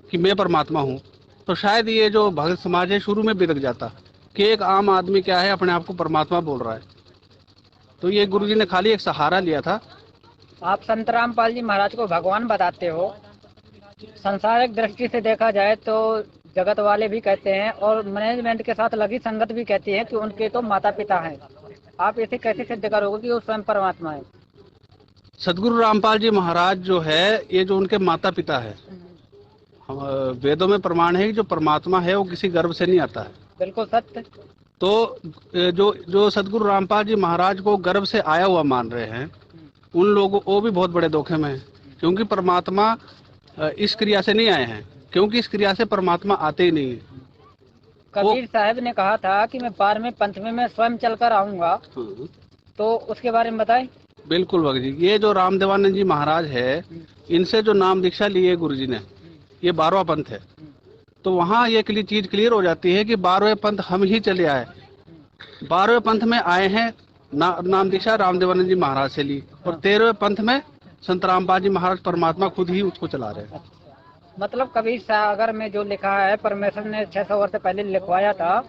कि मैं परमात्मा हूँ तो शायद ये जो भगत समाज है शुरू में बिगड़ जाता कि एक आम आदमी क्या है अपने आप को परमात्मा बोल रहा है। तो ये गुरु जी ने खाली एक सहारा लिया था। आप संत रामपाल जी महाराज को भगवान बताते हो, संसारिक दृष्टि से देखा जाए तो जगत वाले भी कहते हैं और मैनेजमेंट के साथ लगी संगत भी कहती है कि उनके तो माता पिता हैं। आप इसे कैसे सिद्ध करोगे कि वो स्वयं परमात्मा है? सदगुरु रामपाल जी महाराज जो है ये जो उनके माता पिता है, वेदों में प्रमाण है कि जो परमात्मा है वो किसी गर्भ से नहीं आता है। बिल्कुल सत्य। तो जो सदगुरु रामपाल जी महाराज को गर्भ से आया हुआ मान रहे हैं, उन लोगों वो भी बहुत बड़े धोखे में है, क्योंकि परमात्मा इस क्रिया से नहीं आए हैं, क्योंकि इस क्रिया से परमात्मा आते ही नहीं है। कबीर साहब ने कहा था कि मैं 12वें पंथ में मैं स्वयं चलकर आऊंगा, तो उसके बारे में बताएं। बिल्कुल भगत जी, ये जो रामदेवानंद जी महाराज है, इनसे जो नाम दीक्षा ली है गुरु जी ने, ये 12वां पंथ है। तो वहाँ ये चीज क्लियर हो जाती है कि 12वें पंथ हम ही चले आए। 12वें पंथ में आए हैं, नाम दीक्षा रामदेवानंद जी महाराज से ली, और 13वें पंथ में संत रामपाल जी महाराज परमात्मा खुद ही उसको चला रहे हैं। मतलब कबीर सागर में जो लिखा है, परमेश्वर ने 600 वर्ष पहले लिखवाया था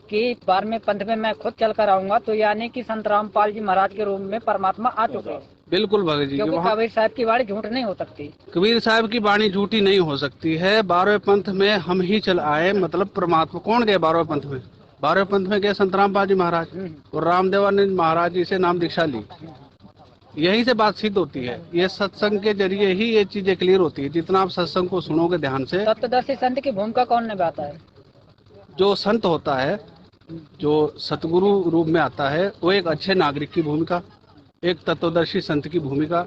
कि 12वें पंथ में मैं खुद चलकर आऊंगा, तो यानी कि संत रामपाल जी महाराज के रूप में परमात्मा आ चुके हैं। बिल्कुल भगत जी, क्योंकि कबीर साहब की वाणी झूठ नहीं हो सकती। कबीर साहब की वाणी झूठी नहीं हो सकती है। 12वें पंथ में हम ही चल आए, मतलब परमात्मा कौन गए 12वें पंथ में? 12वें पंथ में गए संत रामपाल जी महाराज और रामदेवानंद महाराज जी से नाम दीक्षा ली। यही से बात सिद्ध होती है। ये सत्संग के जरिए ही ये चीजें क्लियर होती है। जितना आप सत्संग को सुनोगे ध्यान से, तत्वदर्शी संत की भूमिका कौन निभाता है? जो संत होता है, जो सतगुरु रूप में आता है, वो एक अच्छे नागरिक की भूमिका, एक तत्वदर्शी संत की भूमिका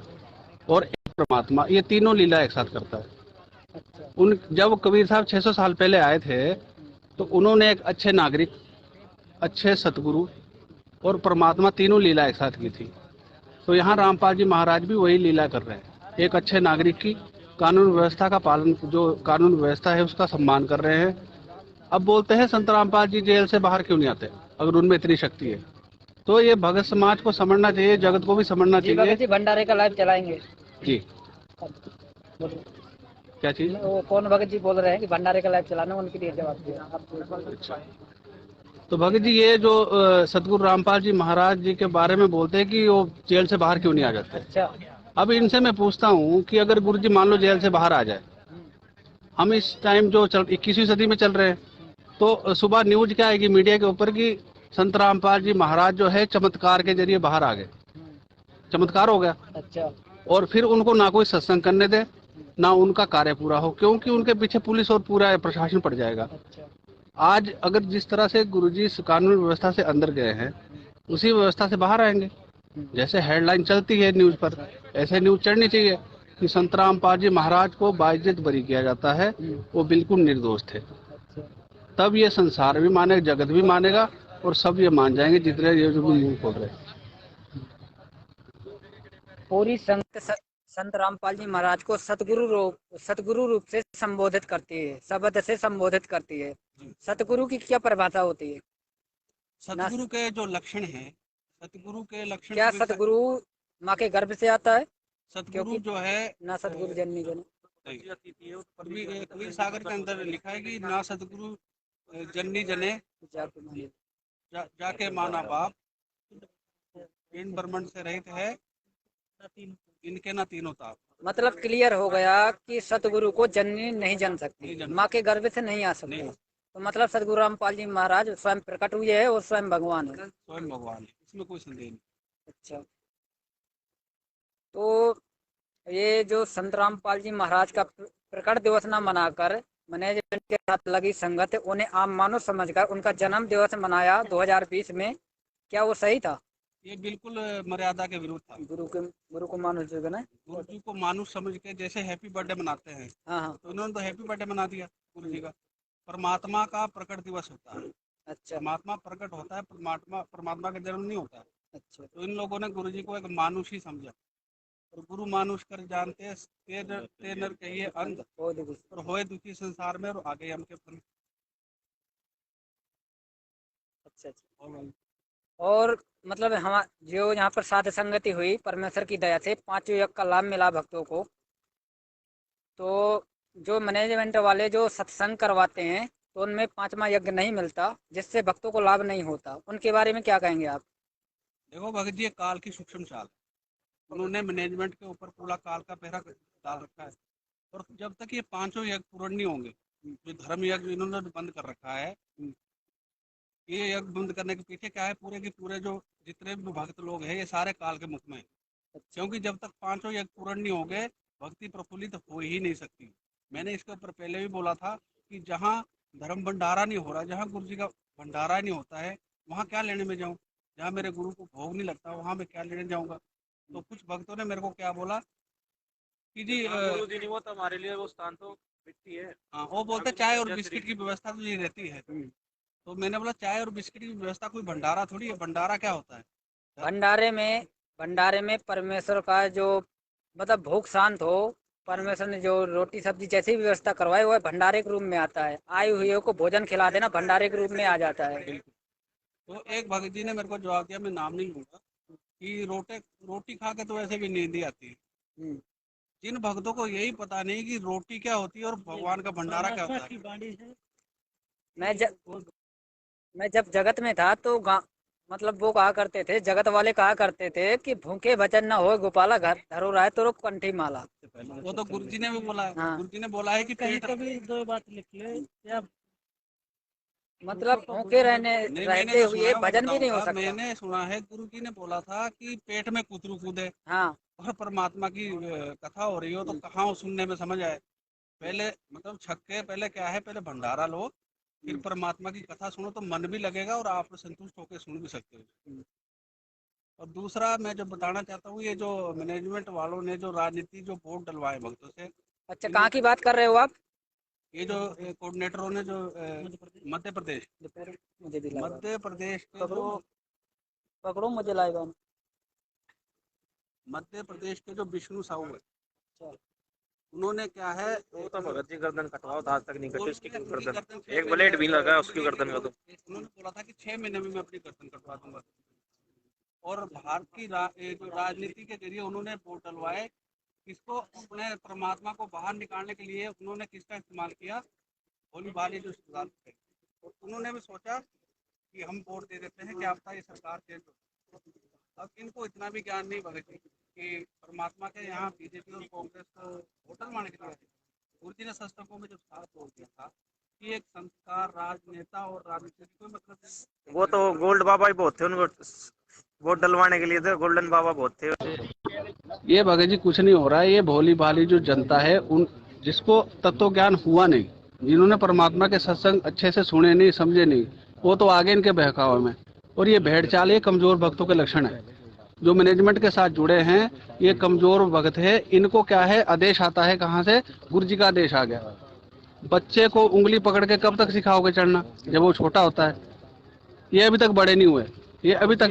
और एक परमात्मा, ये तीनों लीला एक साथ करता है। जब कबीर साहब 600 साल पहले आए थे, तो उन्होंने एक अच्छे नागरिक, अच्छे सतगुरु और परमात्मा तीनों लीला एक साथ की थी। तो यहाँ रामपाल जी महाराज भी वही लीला कर रहे हैं। एक अच्छे नागरिक की, कानून व्यवस्था का पालन, जो कानून व्यवस्था है उसका सम्मान कर रहे हैं। अब बोलते हैं संत रामपाल जी जेल से बाहर क्यों नहीं आते, अगर उनमें इतनी शक्ति है? तो ये भगत समाज को समझना चाहिए, जगत को भी समझना चाहिए। जी भंडारे का लाइव चलाएंगे जी। क्या चीज? वो कौन भगत जी बोल रहे हैं कि भंडारे का लाइव चलाना, उनके लिए जवाब दिया। अच्छा। तो भगत जी, ये जो सतगुरु रामपाल जी महाराज जी के बारे में बोलते हैं कि वो जेल से बाहर क्यों नहीं आ जाते। अच्छा। अब इनसे मैं पूछता हूँ कि अगर गुरु जी मान लो जेल से बाहर आ जाए, हम इस टाइम जो 21वीं सदी में चल रहे हैं, तो सुबह न्यूज क्या आएगी मीडिया के ऊपर कि संत रामपाल जी महाराज जो है चमत्कार के जरिए बाहर आ गए, चमत्कार हो गया। अच्छा। और फिर उनको ना कोई सत्संग करने दे, ना उनका कार्य पूरा हो, क्योंकि उनके पीछे पुलिस और पूरा प्रशासन पड़ जाएगा। अच्छा। आज अगर जिस तरह से गुरुजी इस कानून व्यवस्था से अंदर गए हैं, उसी व्यवस्था से बाहर आएंगे। जैसे हेडलाइन चलती है न्यूज पर, ऐसे न्यूज चढ़नी चाहिए कि संत रामपाल जी महाराज को बाइज्जत बरी किया जाता है, वो बिल्कुल निर्दोष थे। तब ये संसार भी मानेगा, जगत भी मानेगा और सब ये मान जाएंगे, जितने ये जो मुंह खोल रहे हैं। पूरी संत रामपाल जी महाराज को सतगुरु रूप से संबोधित करती है, शब्द से संबोधित करती है। सतगुरु की क्या परिभाषा होती है? सतगुरु के जो लक्षण हैं, सतगुरु के लक्षण, क्या सतगुरु माँ के गर्भ से आता है? सतगुरु जो है ना सतगुरु जननी जन, कबीर सागर के अंदर लिखा है कि ना सतगुरु जननी जने जाके माना बाप, इन ब्रह्मांड से रहित है इनके ना तीनों ताप। मतलब क्लियर हो गया कि सतगुरु को जननी नहीं जन सकती, माँ के गर्भ से नहीं आ सकती। तो मतलब सतगुरु रामपाल जी महाराज स्वयं प्रकट हुए है और स्वयं भगवान है। स्वयं भगवान है, इसमें कोई संदेह नहीं। अच्छा। तो ये जो संत रामपाल जी महाराज का प्रकट दिवस न मनाकर मैनेजमेंट के साथ लगी संगत उन्हें आम मानुष समझकर उनका जन्म दिवस मनाया 2020 में, क्या वो सही था? ये बिल्कुल मर्यादा के विरुद्ध था। गुरु को मानुष जो है ना, गुरु जी को मानुष समझ के जैसे हैप्पी बर्थडे मनाते हैं, हाँ, तो इन्होंने तो हैप्पी बर्थडे मना दिया गुरु जी का। परमात्मा का प्रकट दिवस होता है। अच्छा। परमात्मा प्रकट होता है, परमात्मा का जन्म नहीं होता है। अच्छा। तो इन लोगों ने गुरु जी को एक मानुष ही समझा, और गुरु मानुष कर जानते ते नर कहिए अंध और होए दुखी संसार में और आगे हम के फल। अच्छा। और मतलब हम जो यहाँ पर साध संगति हुई, परमेश्वर की दया से 5 यज्ञ का लाभ मिला भक्तों को। तो जो मैनेजमेंट वाले जो सत्संग करवाते हैं, तो उनमें 5वां यज्ञ नहीं मिलता, जिससे भक्तों को लाभ नहीं होता। उनके बारे में क्या कहेंगे आप? देखो भगत जी, काल की सूक्ष्म चाल, उन्होंने मैनेजमेंट के ऊपर पूरा काल का पहरा डाल रखा है। और जब तक ये 5 यज्ञ पूर्ण नहीं होंगे, जो धर्म यज्ञ इन्होंने बंद कर रखा है, ये यज्ञ बंद करने के पीछे क्या है, पूरे के पूरे जो जितने भी भक्त लोग हैं, ये सारे काल के मुख में है। क्योंकि जब तक 5 यज्ञ पूर्ण नहीं होंगे, भक्ति प्रफुल्लित हो ही नहीं सकती। मैंने इसके ऊपर पहले भी बोला था कि जहाँ धर्म भंडारा नहीं हो रहा, जहाँ गुरु जी का भंडारा नहीं होता है, वहाँ क्या लेने में जाऊँ? जहाँ मेरे गुरु को भोग नहीं लगता, वहाँ मैं क्या लेने जाऊँगा? तो कुछ भक्तों ने मेरे को क्या बोला कि जी गुरुजी नहीं, वो तो हमारे लिए वो स्थान तो मिट्टी है। हाँ, वो बोलते चाय और बिस्किट की व्यवस्था तो ये रहती है। तो मैंने बोला चाय और बिस्किट की व्यवस्था कोई भंडारा थोड़ी है, भंडारा क्या होता है? भंडारे में परमेश्वर का जो मतलब भूख शांत हो, परमेश्वर ने जो रोटी सब्जी जैसी भी व्यवस्था करवाई वो भंडारे के रूप में आता है। आए हुए को भोजन खिला देना भंडारे के रूप में आ जाता है। तो एक भगत जी ने मेरे को जवाब दिया, मैं नाम नहीं लूंगा, कि रोटी खा के तो वैसे भी नींद ही आती है। जिन भक्तों को यही पता नहीं कि रोटी क्या होती है और भगवान का भंडारा क्या होता है। मैं जब जगत में था तो मतलब वो कहा करते थे, जगत वाले कहा करते थे कि भूखे भजन न हो गोपाला घर धरो रहा है तो रुक कंठी माला। वो तो गुरु जी ने भी बोला है। हाँ। गुरु जी ने बोला है कि पेट कभी दो बात लिख ले, मतलब भूखे रहते हुए भजन भी नहीं हो सकता। मैंने सुना है गुरु जी ने बोला था कि पेट में कुतरू कूदे। हाँ। और परमात्मा की कथा हो रही हो तो कहाँ सुनने में समझ आए। पहले मतलब छक्के पहले क्या है, पहले भंडारा लो, फिर परमात्मा की कथा सुनो तो मन भी लगेगा और आप संतुष्ट होकर सुन भी सकते हो। और दूसरा मैं जो बताना चाहता हूँ, ये जो मैनेजमेंट वालों ने जो राजनीति जो वोट डलवाए भक्तों से। अच्छा, कहाँ की बात कर रहे हो आप? ये जो कोऑर्डिनेटरों ने जो मध्य प्रदेश के जो पकड़ो मुझे लाएगा। मध्य प्रदेश के जो विष्णु साहू है, उन्होंने क्या है, वो तो भगत जी गर्दन कटवाओ, आज तक नहीं कटी उसकी गर्दन, एक ब्लेड भी लगा है उसकी गर्दन में। तो उन्होंने बोला था कि 6 महीने में मैं अपनी गर्दन कटवा दूंगा। और भारत की जो राजनीति के जरिए उन्होंने वोट डलवाए, किसको अपने परमात्मा को बाहर निकालने के लिए उन्होंने किसका इस्तेमाल किया? भोली भाली जो सरकार थे। तो उन्होंने भी सोचा कि हम वोट दे देते हैं, क्या पता ये सरकार चेंज हो। अब इनको इतना भी ज्ञान नहीं भगत जी कि परमात्मा के यहाँ बीजेपी और कांग्रेस को वोट डलवाने के लिए। गुरु जी ने सत्संगों में जब साथ बोल दिया था कि एक संस्कार राजनेता और राजनीति कोई मतलब नहीं। वो तो गोल्ड बाबा ही बहुत थे, उनको वोट डलवाने के लिए थे, गोल्डन बाबा बहुत थे। ये भगत जी कुछ नहीं हो रहा है। ये भोली भाली जो जनता है, उन जिसको तत्व ज्ञान हुआ नहीं, जिन्होंने परमात्मा के सत्संग अच्छे से सुने नहीं, समझे नहीं, वो तो आगे इनके बहकावे में। और ये भेड़ चाल ये कमजोर भक्तों के लक्षण है। जो मैनेजमेंट के साथ जुड़े हैं ये कमजोर भक्त है। इनको क्या है, आदेश आता है कहाँ से? गुरु जी का आदेश आ गया। बच्चे को उंगली पकड़ के कब तक सिखाओगे चढ़ना, जब वो छोटा होता है? ये अभी तक बड़े नहीं हुए। ये अभी तक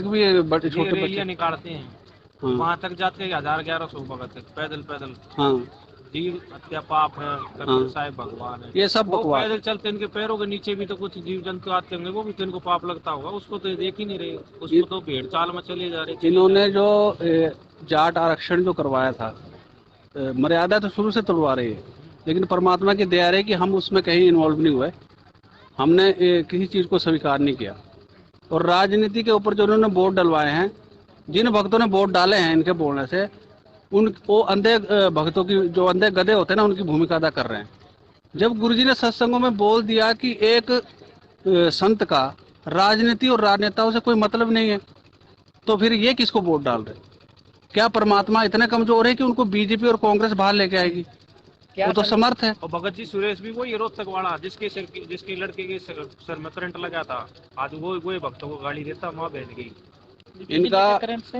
भी बड़े छोटे बच्चे निकालते हैं। हाँ। वहाँ तक जाते 1100 भगत पैदल। हाँ, जीव हत्या पाप है, हाँ। साहिब भगवान है, ये सब बकवास। पैदल चलते, इनके पैरों के नीचे भी तो कुछ जीव जंतु आते होंगे, वो भी तो इनको पाप लगता होगा। उसको तो देख ही नहीं रहे, उसको तो भेड़ चाल में चले जा रहे। इन्होंने जो जाट आरक्षण जो करवाया था, मर्यादा तो शुरू से तोड़वा रही है, लेकिन परमात्मा की दया रही कि हम उसमें कहीं इन्वॉल्व नहीं हुए। हमने किसी चीज को स्वीकार नहीं किया। और राजनीति के ऊपर जो उन्होंने वोट डलवाए हैं, जिन भक्तों ने वोट डाले हैं इनके बोलने से, वो अंधे भक्तों की, जो अंधे गधे होते हैं ना, उनकी भूमिका अदा कर रहे हैं। जब गुरुजी ने सत्संगों में बोल दिया कि एक संत का राजनीति और राजनेताओं से कोई मतलब नहीं है, तो फिर ये किसको वोट डाल रहे? क्या परमात्मा इतने कमजोर है कि उनको बीजेपी और कांग्रेस बाहर लेके आएगी? वो तो समर्थ है। और भगत जी सुरेश भी वही रोहतक वाला, जिसके लड़के के सर में करंट लगा था, आज वो भक्तों को गाली देता, माँ बहन की। इनका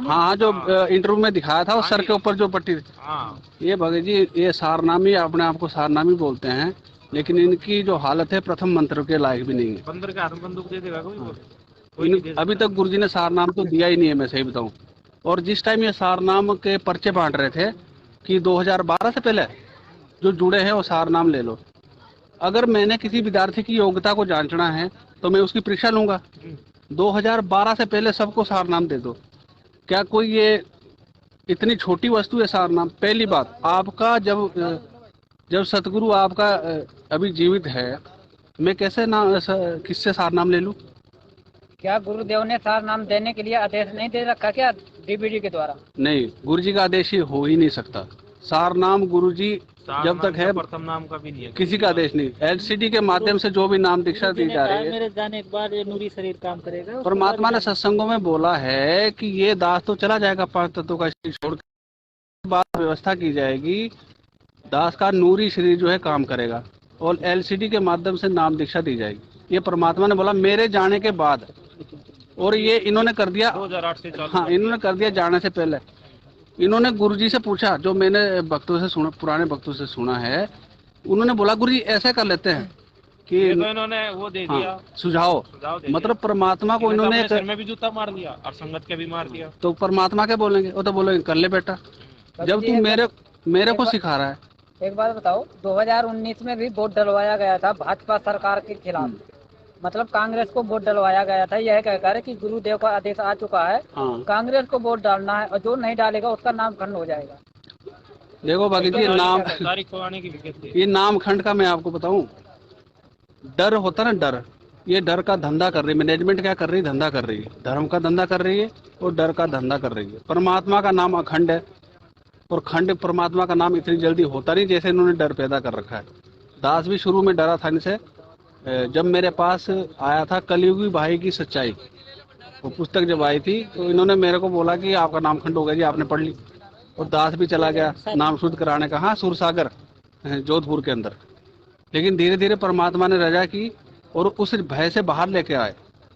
हाँ, जो इंटरव्यू में दिखाया था, वो सर के ऊपर जो पट्टी। हाँ, ये भगत जी ये सारनामी, अपने आप को सारनामी बोलते हैं, लेकिन इनकी जो हालत है प्रथम मंत्र के लायक भी नहीं है। बंदर के हाथ में बंदूक दे देगा कोई? अभी तक गुरुजी ने सारनाम तो दिया ही नहीं है, मैं सही बताऊं। और जिस टाइम ये सारनाम के पर्चे बांट रहे थे कि 2012 से पहले जो जुड़े हैं वो सारनाम ले लो। अगर मैंने किसी विद्यार्थी की योग्यता को जांचना है तो मैं उसकी परीक्षा लूंगा। 2012 से पहले सबको सारनाम दे दो। क्या कोई ये इतनी छोटी वस्तु है सारनाम? पहली बात, आपका जब सतगुरु आपका अभी जीवित है, मैं कैसे किससे सारनाम ले लूं? क्या गुरुदेव ने सारनाम देने के लिए आदेश नहीं दे रखा क्या डीबीडी के द्वारा? नहीं, गुरुजी का आदेश ही हो ही नहीं सकता। सारनाम गुरुजी जब तक है, प्रथम नाम का भी नहीं है, किसी का आदेश नहीं। एलसीडी के माध्यम से जो भी नाम दीक्षा दी जा रही है, मेरे जाने के बाद ये नूरी शरीर काम करेगा। परमात्मा ने सत्संगों में बोला है कि ये दास तो चला जाएगा 5 तत्वों का शरीर छोड़ के, बाद व्यवस्था की जाएगी, दास का नूरी शरीर जो है काम करेगा और एलसीडी के माध्यम से नाम दीक्षा दी जाएगी। ये परमात्मा ने बोला मेरे जाने के बाद। और ये इन्होंने कर दिया 2008 से चालू। हाँ, इन्होंने कर दिया जाने से पहले। इन्होंने गुरुजी से पूछा, जो मैंने भक्तों से सुना, पुराने भक्तों से सुना है, उन्होंने बोला गुरुजी ऐसा कर लेते हैं कि ये तो इन्होंने वो दे दिया, हाँ, सुझाव दे मतलब परमात्मा को दिया। इन्होंने अपने सिर में भी जूता मार दिया और संगत के भी मार दिया। तो परमात्मा के बोलेंगे, वो तो बोलेंगे कर ले बेटा, जब तू मेरे को सिखा रहा है। एक बात बताओ, 2019 में भी वोट डलवाया गया था भाजपा सरकार के खिलाफ, मतलब कांग्रेस को वोट डलवाया गया था, यह कहकर कि गुरुदेव का आदेश आ चुका है, हाँ। कांग्रेस को वोट डालना है और जो नहीं डालेगा उसका नाम खंड हो जाएगा। देखो बाकी जी, ये नाम खंड का मैं आपको बताऊं, डर होता ना, डर, ये डर का धंधा कर रही है मैनेजमेंट। क्या कर रही है? धंधा कर रही है, धर्म का धंधा कर रही है और डर का धंधा कर रही है। परमात्मा का नाम अखंड है और खंड परमात्मा का नाम इतनी जल्दी होता नहीं जैसे इन्होंने डर पैदा कर रखा है। दास भी शुरू में डरा था इनसे। जब मेरे पास आया था कलयुगी भाई की सच्चाई, वो पुस्तक जब आई थी तो इन्होंने मेरे को बोला कि आपका नाम खंड हो गया जी, आपने पढ़ ली। और दास भी चला गया नाम शुद्ध कराने का, हाँ, सूरसागर जोधपुर के अंदर। लेकिन धीरे धीरे परमात्मा ने रजा की और उस भय से बाहर लेके आए।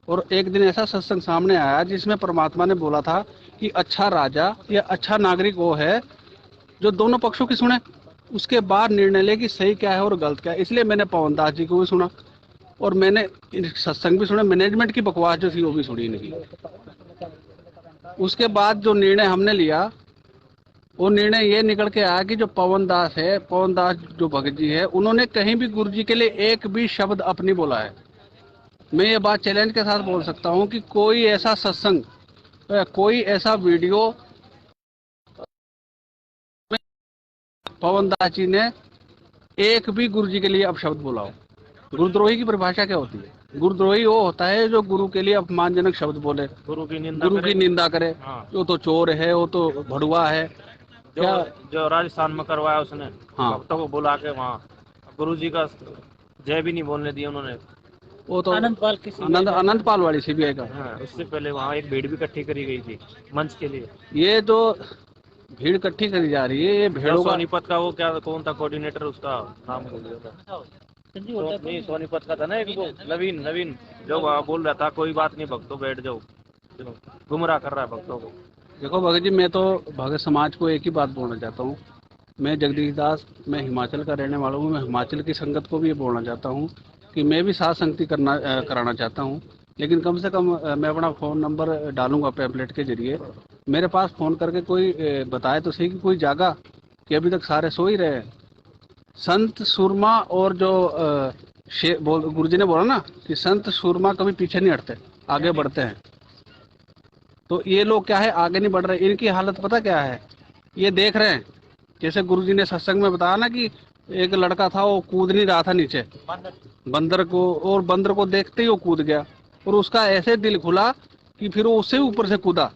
और एक दिन ऐसा सत्संग सामने आया जिसमें परमात्मा ने बोला था कि अच्छा राजा या अच्छा नागरिक वो है जो दोनों पक्षों की सुने, उसके बाद निर्णय ले कि सही क्या है और गलत क्या है। इसलिए मैंने पवन दास जी को भी सुना और मैंने सत्संग भी सुना, मैनेजमेंट की बकवास जो थी वो भी सुनी इनकी। उसके बाद जो निर्णय हमने लिया, वो निर्णय ये निकल के आया कि जो पवन दास है, पवन दास जो भगत जी है, उन्होंने कहीं भी गुरु जी के लिए एक भी शब्द अपनी बोला है। मैं ये बात चैलेंज के साथ बोल सकता हूँ कि कोई ऐसा सत्संग, कोई ऐसा वीडियो पवन दास जी ने एक भी गुरु जी के लिए अपशब्द बोला हो। गुरुद्रोही की परिभाषा क्या होती है? गुरुद्रोही वो होता है जो गुरु के लिए अपमानजनक शब्द बोले, गुरु की निंदा करे। हाँ। वो तो चोर है, वो तो भड़ुआ है, जो राजस्थान में करवाया उसने। हाँ। भक्तों को बुला के वहाँ गुरु जी का जय भी नहीं बोलने दिया उन्होंने। वो तो अनंतपाल वाली CBI का। हाँ, उससे पहले वहाँ एक भीड़ भी इकट्ठी करी गई थी मंच के लिए। ये जो भीड़ इकट्ठी करी जा रही है, ये भीड़ों का सोनीपत का वो क्या कौन था कोऑर्डिनेटर, उसका नाम भूल गया था। नहीं, सोनीपत का था ना एक, वो नवीन जो बोल रहा था कोई बात नहीं भक्तों बैठ जाओ, गुमराह कर रहा है भक्तों को। देखो भगत जी, मैं तो भगत समाज को एक ही बात बोलना चाहता हूँ। मैं जगदीश दास, मैं हिमाचल का रहने वाला हूँ। मैं हिमाचल की संगत को भी ये बोलना चाहता हूँ कि मैं भी साथ संगति कराना चाहता हूँ, लेकिन कम से कम मैं अपना फ़ोन नंबर डालूंगा पैम्पलेट के जरिए। मेरे पास फ़ोन करके कोई बताए तो सही कि कोई जागा, कि अभी तक सारे सो ही रहे हैं। संत सुरमा और जो गुरुजी ने बोला ना कि संत सुरमा कभी पीछे नहीं हटते, आगे बढ़ते हैं। तो ये लोग क्या है, आगे नहीं बढ़ रहे। इनकी हालत पता क्या है, ये देख रहे हैं, जैसे गुरुजी ने सत्संग में बताया ना कि एक लड़का था, वो कूद नहीं रहा था नीचे बंदर को, और बंदर को देखते ही वो कूद गया और उसका ऐसे दिल खुला कि फिर वो उससे ऊपर से कूदा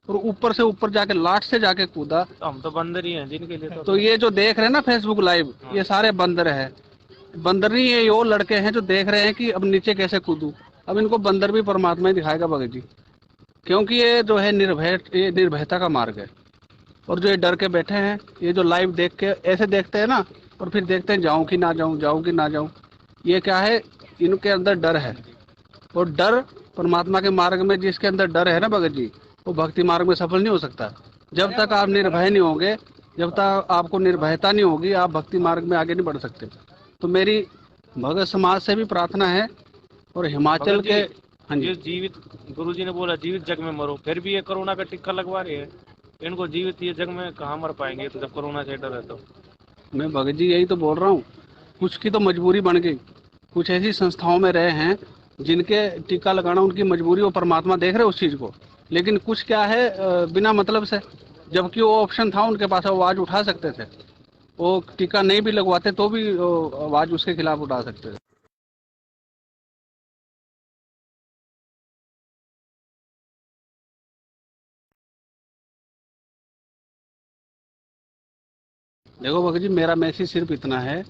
और ऊपर से ऊपर जाके लाट से जाके कूदा। तो हम तो बंदर ही हैं जिनके लिए तो ये जो देख रहे हैं ना फेसबुक लाइव, ये सारे बंदर है। बंदर नहीं है, ये वो लड़के हैं जो देख रहे हैं कि अब नीचे कैसे कूदूं। अब इनको बंदर भी परमात्मा ही दिखाएगा भगत जी, क्योंकि ये जो है ये निर्भयता का मार्ग है। और जो ये डर के बैठे हैं, ये जो लाइव देख के ऐसे देखते हैं ना, और फिर देखते हैं जाऊं कि ना जाऊं, जाऊं कि ना जाऊं। ये क्या है, इनके अंदर डर है। और डर परमात्मा के मार्ग में जिसके अंदर डर है ना भगत जी, वो भक्ति मार्ग में सफल नहीं हो सकता। जब तक आप निर्भय नहीं होंगे, जब तक आपको निर्भयता नहीं होगी, आप भक्ति मार्ग में आगे नहीं बढ़ सकते। तो मेरी भगत समाज से भी प्रार्थना है और हिमाचल के, हाँ जी, जीवित गुरुजी ने बोला जीवित जग में मरो, फिर भी ये कोरोना का टिक्का लगवा रही है। इनको जीवित ये जग में कहाँ मर पाएंगे तो जब कोरोना से डर है। तो मैं भगत जी यही तो बोल रहा हूँ, कुछ की तो मजबूरी बन गई। कुछ ऐसी संस्थाओं में रहे हैं जिनके टीका लगाना उनकी मजबूरी, वो परमात्मा देख रहे उस चीज़ को। लेकिन कुछ क्या है बिना मतलब से, जबकि वो ऑप्शन था उनके पास, वो आवाज़ उठा सकते थे। वो टीका नहीं भी लगवाते तो भी आवाज़ उसके खिलाफ उठा सकते थे। देखो भगत जी, मेरा मैसेज सिर्फ इतना है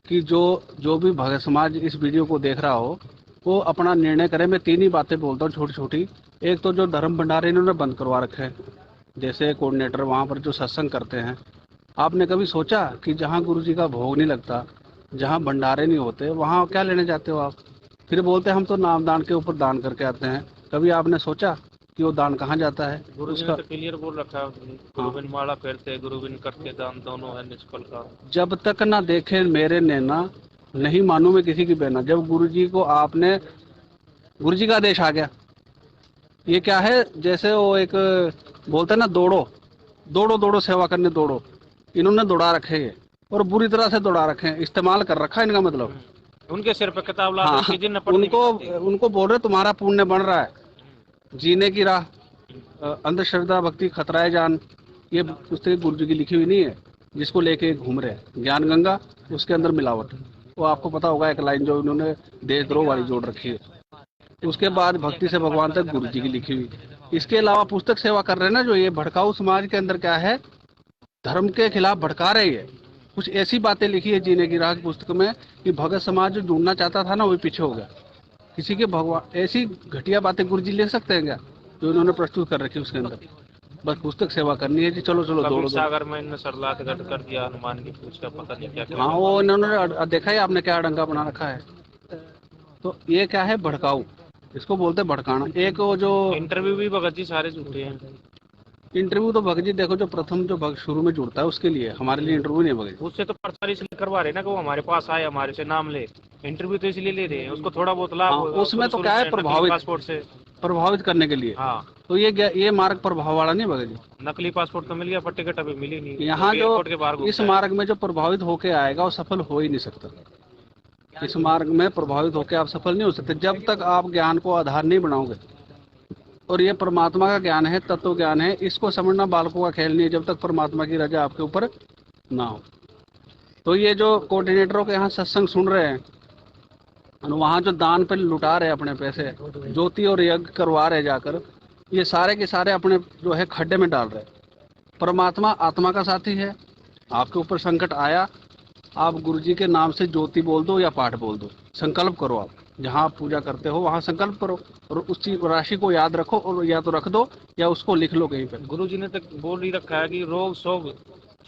कि जो भी भगत समाज इस वीडियो को देख रहा हो, वो अपना निर्णय करे। मैं 3 ही बातें बोलता हूँ छोटी छोटी। एक तो जो धर्म भंडारे इन्होंने बंद करवा रखे हैं, जैसे कोऑर्डिनेटर वहाँ पर जो सत्संग करते हैं, आपने कभी सोचा कि जहाँ गुरु जी का भोग नहीं लगता, जहाँ भंडारे नहीं होते, वहाँ क्या लेने जाते हो आप? फिर बोलते हैं हम तो नामदान के ऊपर दान करके आते हैं। कभी आपने सोचा कि वो दान कहाँ जाता है? गुरु जी उसका ने तो क्लियर बोल रखा है, गुरुबिन माला फेरते गुरुबिन करते दान दोनों है निष्फल का। जब तक ना देखे मेरे नैना नहीं मानू मैं किसी की बहना। जब गुरु जी को आपने, गुरु जी का आदेश आ गया, ये क्या है, जैसे वो एक बोलते हैं ना, दौड़ो दौड़ो दौड़ो सेवा करने दौड़ो, इन्होंने दौड़ा रखे हैं और बुरी तरह से दौड़ा रखे हैं, इस्तेमाल कर रखा है इनका मतलब। उनके सिर पे किताब ला हाँ, के जिन पढ़ने की बात है। उनको बोल रहे तुम्हारा पुण्य बन रहा है, जीने की राह, अंधश्रद्धा भक्ति खतरा है जान। ये पुस्तक गुरु जी की लिखी हुई नहीं है, जिसको लेके घूम रहे हैं। ज्ञान गंगा, उसके अंदर मिलावट। वो आपको पता होगा एक लाइन जो इन्होंने देशद्रोह वाली जोड़ रखी है। उसके बाद भक्ति से भगवान तक गुरु जी की लिखी हुई। इसके अलावा पुस्तक सेवा कर रहे हैं ना, जो ये भड़काऊ समाज के अंदर क्या है, धर्म के खिलाफ भड़का रही है। कुछ ऐसी बातें लिखी है जीने की राह की पुस्तक में कि भगत समाज जो जुड़ना चाहता था ना, वो पीछे हो गया। किसी के भगवान, ऐसी घटिया बातें गुरु जी लिख सकते हैं क्या, जो इन्होंने प्रस्तुत कर रखी है उसके अंदर? बस पुस्तक सेवा करनी है जी, चलो चलो दौड़ो। सागर में इन्होंने सरलात गट कर दिया, हनुमान की पूछ का पता नहीं क्या। हाँ, वो इन्होंने देखा है आपने क्या डंगा बना रखा है। तो ये क्या है, भड़काऊ, इसको बोलते हैं भड़काना। एक वो जो इंटरव्यू भी भगत जी सारे झूठे हैं। इंटरव्यू तो भगत जी देखो, जो प्रथम जो भगत शुरू में जुड़ता है उसके लिए, हमारे लिए इंटरव्यू नहीं है भगत जी। उससे तो प्रचार इसलिए करवा रहे ना कि वो हमारे पास आए, हमारे से नाम ले। इंटरव्यू तो इसलिए ले रहे हैं, उसको थोड़ा बहुत लाभ उसमें तो क्या है, पासपोर्ट से प्रभावित करने के लिए। हाँ, तो ये मार्ग प्रभाव वाला नहीं भगत जी। नकली पासपोर्ट तो मिल गया, पर टिकट अभी मिली नहीं। यहाँ जो इस मार्ग में जो प्रभावित होके आएगा वो सफल हो ही नहीं सकता। इस मार्ग में प्रभावित होकर आप सफल नहीं हो सकते जब तक आप ज्ञान को आधार नहीं बनाओगे। और ये परमात्मा का ज्ञान है, तत्व ज्ञान है, इसको समझना बालकों का खेल नहीं है जब तक परमात्मा की रजा आपके ऊपर ना हो। तो ये जो कोऑर्डिनेटरों के यहाँ सत्संग सुन रहे हैं, वहाँ जो दान पे लुटा रहे अपने पैसे, ज्योति और यज्ञ करवा रहे जाकर, ये सारे के सारे अपने जो है खड्डे में डाल रहे। परमात्मा आत्मा का साथी है। आपके ऊपर संकट आया, आप गुरुजी के नाम से ज्योति बोल दो या पाठ बोल दो, संकल्प करो। आप जहाँ आप पूजा करते हो वहाँ संकल्प करो और उस राशि को याद रखो, और या तो रख दो या उसको लिख लो कहीं पे। गुरुजी ने तक बोल ही रखा है कि रोग शोक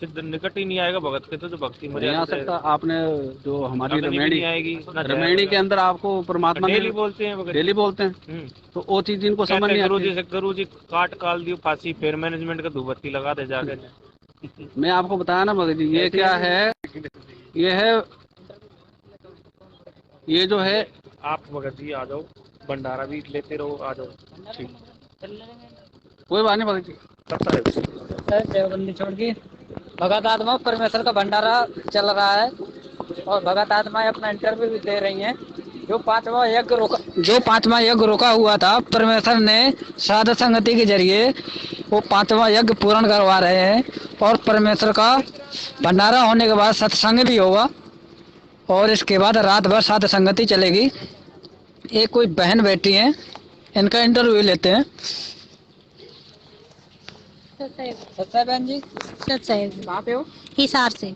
सिद्ध निकट ही नहीं आएगा भगत के, तो जो भक्ति नहीं आ सकता। आपने जो हमारी रमैणी के अंदर आपको परमात्मा डेली बोलते हैं, डेली बोलते हैं, तो वो चीज इनको समझ नहीं आती। गुरुजी काट काल दियो फांसी, फिर मैनेजमेंट का धूपबत्ती लगा दे जाके। मैं आपको बताया ना भगत जी, ये क्या है, ये है, ये जो है। आप भगत जी आ जाओ, भंडारा भी लेते रहो, आ जाओ। ठीक, कोई बात नहीं भगत जी। देवबंदी छोड़ के भगत आत्मा परमेश्वर का भंडारा चल रहा है और भगत आत्माएं अपना इंटरव्यू भी दे रही हैं। जो पांचवा यज्ञ रोका हुआ था, परमेश्वर ने साध संगति के जरिए वो पांचवा यज्ञ पूर्ण करवा रहे हैं। और परमेश्वर का भंडारा होने के बाद सत्संग भी होगा और इसके बाद रात भर साध संगति चलेगी। एक कोई बहन बैठी है, इनका इंटरव्यू लेते हैं। सत्साई बहन जी, सत्साई कहाँ पे हो? हिसार से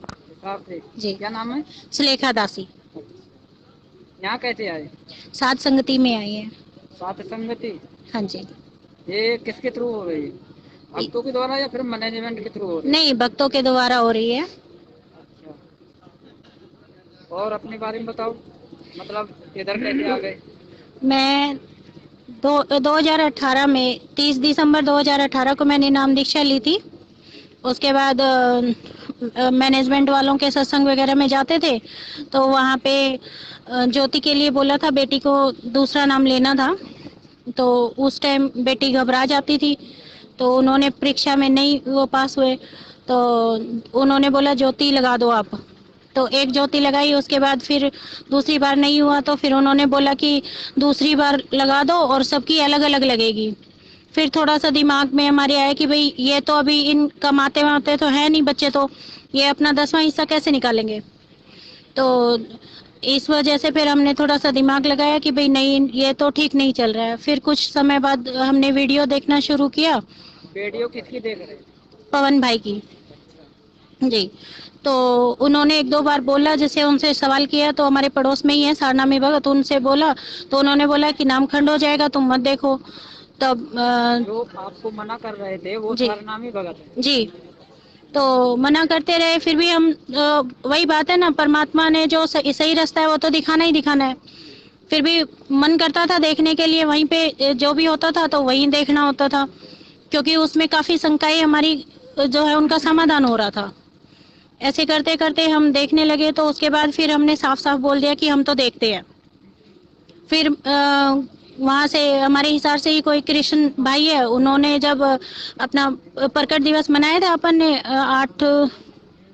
जी। क्या नाम है? सुलेखा दासी। यहाँ कैसे आए? साध संगति में आई है। साध संगति? हाँ जी। ये किसके थ्रू हो रही है, भक्तों के द्वारा या फिर मैनेजमेंट के थ्रू हो रही है? नहीं, भक्तों के द्वारा हो रही है। अच्छा, और अपने बारे में बताओ, मतलब इधर कैसे आ गए? मैं 2018 में 30 दिसंबर 2018 को मैंने नाम दीक्षा ली थी। उसके बाद मैनेजमेंट वालों के सत्संग वगैरह में जाते थे, तो वहाँ पे ज्योति के लिए बोला था, बेटी को दूसरा नाम लेना था। तो उस टाइम बेटी घबरा जाती थी, तो उन्होंने परीक्षा में नहीं वो पास हुए, तो उन्होंने बोला ज्योति लगा दो आप। तो एक ज्योति लगाई, उसके बाद फिर दूसरी बार नहीं हुआ, तो फिर उन्होंने बोला कि दूसरी बार लगा दो और सबकी अलग अलग लगेगी। फिर थोड़ा सा दिमाग में हमारे आया कि भाई ये तो अभी इन कमाते वाते तो है नहीं बच्चे, तो ये अपना 10वां हिस्सा कैसे निकालेंगे। तो इस वजह से फिर हमने थोड़ा सा दिमाग लगाया कि भाई नहीं, ये तो ठीक नहीं चल रहा है। फिर कुछ समय बाद हमने वीडियो देखना शुरू किया। वीडियो किसकी देख रहे? पवन भाई की जी। तो उन्होंने 1-2 बार बोला, जैसे उनसे सवाल किया, तो हमारे पड़ोस में ही है सारनामी भगत, उनसे बोला तो उन्होंने बोला कि नाम खंड हो जाएगा, तुम मत देखो। तब जो आपको मना कर रहे थे वो सारनामी भगत है जी। तो मना करते रहे, फिर भी हम वही बात है ना, परमात्मा ने जो सही रास्ता है वो तो दिखाना ही दिखाना है। फिर भी मन करता था देखने के लिए, वहीं पे जो भी होता था तो वहीं देखना होता था, क्योंकि उसमें काफ़ी शंकाएं हमारी जो है उनका समाधान हो रहा था। ऐसे करते करते हम देखने लगे, तो उसके बाद फिर हमने साफ साफ बोल दिया कि हम तो देखते हैं। फिर वहाँ से हमारे हिसार से ही कोई कृष्ण भाई है, उन्होंने जब अपना प्रकट दिवस मनाया था अपन ने 8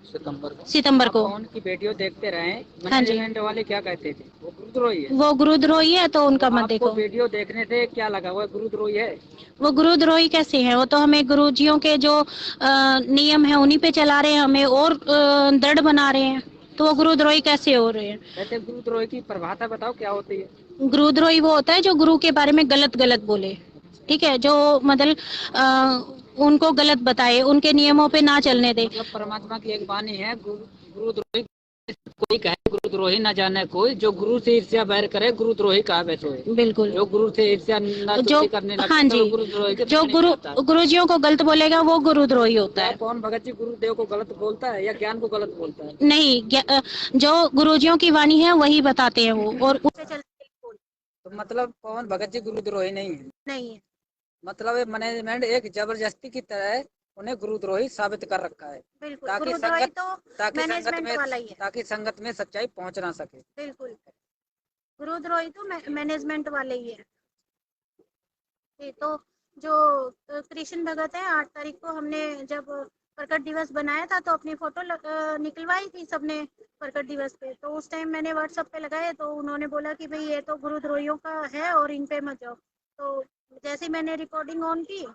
सितंबर को। कौन की वीडियो देखते रहे, हाँ जी। मैनेजमेंट वाले क्या कहते थे? वो गुरुद्रोही है। वो गुरुद्रोही है, तो उनका मत आपको देखो। वीडियो देखने से क्या लगा, वो गुरुद्रोही है? वो गुरुद्रोही कैसे हैं? वो तो हमें गुरुजियों के जो नियम है उन्हीं पे चला रहे हैं, हमें और दृढ़ बना रहे हैं, तो वो गुरुद्रोही कैसे हो रहे हैं? वैसे गुरुद्रोही की परिभाषा बताओ क्या होती है? गुरुद्रोही वो होता है जो गुरु के बारे में गलत गलत बोले, ठीक है, जो मतलब उनको गलत बताए, उनके नियमों पे ना चलने दे। मतलब परमात्मा की एक वाणी है, गुरुद्रोही कोई कहे गुरुद्रोही न जाने कोई, जो गुरु से ईर्ष्या बैर करे गुरुद्रोही कहा वैसे है। बिल्कुल। जो गुरु से ईर्ष्या न जो करने लगता हाँ है, जी, वो गुरुद्रोही के जो श्रेणी में आता है। गुरुजियों को गलत बोलेगा वो गुरुद्रोही होता है। कौन भगत जी गुरुदेव को गलत बोलता है या ज्ञान को गलत बोलता है? नहीं, जो गुरुजियों की वाणी है वही बताते हैं वो, और उस पे चलते हैं। तो मतलब कौन भगत जी गुरुद्रोही नहीं है? नहीं है। मतलब मैनेजमेंट एक जबरदस्ती की तरह उन्हें गुरुद्रोही साबित कर रखा है, बिल्कुल, ताकि गुरुद्रोही संगत तो मैनेजमेंट वाला ही है। ताकि संगत में सच्चाई पहुंच ना सके। बिल्कुल, गुरुद्रोही तो मैनेजमेंट वाले ही है। ये तो जो कृष्ण भगत है, 8 तारीख को हमने जब प्रकट दिवस बनाया था तो अपनी फोटो निकलवाई थी सबने प्रकट दिवस पे, तो उस टाइम मैंने व्हाट्सएप पे लगाए, तो उन्होंने बोला कि भाई ये तो गुरुद्रोहियों का है और इन पे मत जाओ। तो जैसे ही मैंने रिकॉर्डिंग ऑन की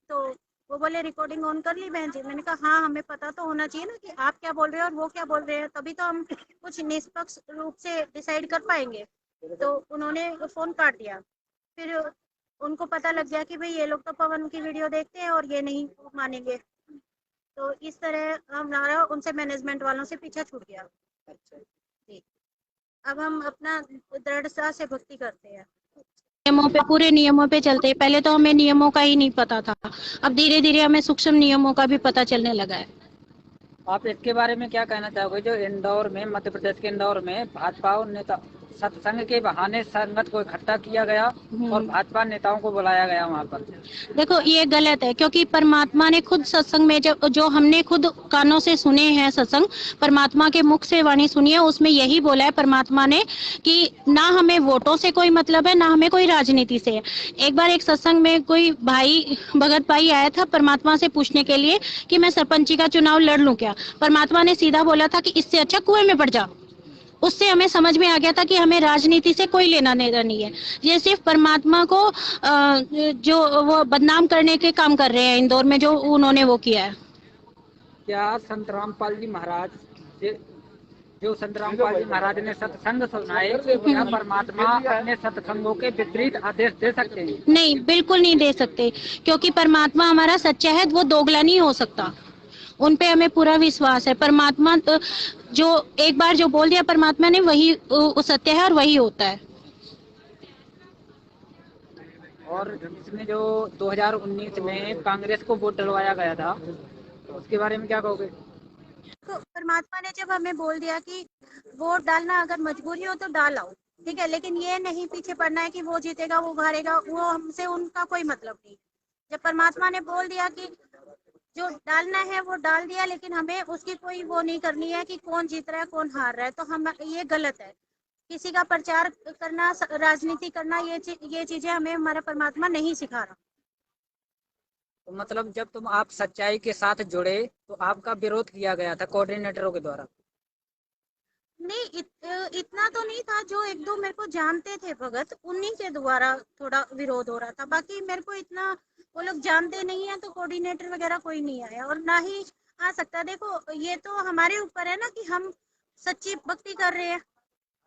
तो वो बोले रिकॉर्डिंग ऑन कर ली बहन जी। मैंने कहा हाँ, हमें पता तो होना चाहिए ना कि आप क्या बोल रहे हो और वो क्या बोल रहे हैं, तभी तो हम कुछ निष्पक्ष रूप से डिसाइड कर पाएंगे। तो उन्होंने फोन काट दिया। फिर उनको पता लग गया कि भाई ये लोग तो पवन की वीडियो देखते हैं और ये नहीं मानेंगे, तो इस तरह हमारा उनसे मैनेजमेंट वालों से पीछा छूट गया। अच्छा जी, अब हम अपना दृढ़ता से भक्ति करते हैं, नियमों पे, पूरे नियमों पे चलते हैं। पहले तो हमें नियमों का ही नहीं पता था, अब धीरे धीरे हमें सूक्ष्म नियमों का भी पता चलने लगा है। आप इसके बारे में क्या कहना चाहोगे, जो इंदौर में, मध्य प्रदेश के इंदौर में भाजपा नेता सत्संग के बहाने संगत को इकट्ठा किया गया और भाजपा नेताओं को बुलाया गया वहाँ पर? देखो, ये गलत है, क्योंकि परमात्मा ने खुद सत्संग में जो हमने खुद कानों से सुने हैं सत्संग, परमात्मा के मुख से वाणी सुनी है, उसमें यही बोला है परमात्मा ने कि ना हमें वोटों से कोई मतलब है, ना हमें कोई राजनीति से। एक बार एक सत्संग में कोई भाई, भगत भाई आया था परमात्मा से पूछने के लिए कि मैं सरपंची का चुनाव लड़ लूं क्या? परमात्मा ने सीधा बोला था कि इससे अच्छा कुएं में पड़ जा। उससे हमें समझ में आ गया था कि हमें राजनीति से कोई लेना देना नहीं है। ये सिर्फ परमात्मा को जो वो बदनाम करने के काम कर रहे हैं इंदौर में, जो उन्होंने वो किया है। क्या संत रामपाल जी महाराज जो संत रामपाल जी महाराज ने सत्संग सुनाए, क्या परमात्मा अपने सत्संगों के विपरीत आदेश दे सकते हैं? नहीं, बिल्कुल नहीं दे सकते, क्योंकि परमात्मा हमारा सच्चा है, वो दोगला नहीं हो सकता। उन पे हमें पूरा विश्वास है। परमात्मा जो एक बार जो बोल दिया परमात्मा ने, वही सत्य है और वही होता है। और इसमें जो 2019 में कांग्रेस को वोट डलवाया गया था, उसके बारे में क्या कहोगे? तो परमात्मा ने जब हमें बोल दिया कि वोट डालना अगर मजबूरी हो तो डाल आओ, ठीक है, लेकिन ये नहीं पीछे पड़ना है कि वो जीतेगा वो हारेगा, वो हमसे उनका कोई मतलब नहीं। जब परमात्मा ने बोल दिया कि जो डालना है वो डाल दिया, लेकिन हमें उसकी कोई वो नहीं करनी है कि कौन जीत रहा है कौन हार रहा है, तो हम ये गलत है। किसी का प्रचार करना, राजनीति करना, ये चीजें हमें हमारा परमात्मा नहीं सिखा रहा। तो मतलब जब तुम आप सच्चाई के साथ जुड़े तो आपका विरोध किया गया था कोऑर्डिनेटरों के द्वारा? नहीं, इतना तो नहीं था। जो एक दो मेरे को जानते थे भगत, उन्हीं के द्वारा थोड़ा विरोध हो रहा था। बाकी मेरे को इतना वो लोग जानते नहीं है, तो कोऑर्डिनेटर वगैरह कोई नहीं आया और ना ही आ सकता। देखो, ये तो हमारे ऊपर है ना कि हम सच्ची भक्ति कर रहे हैं,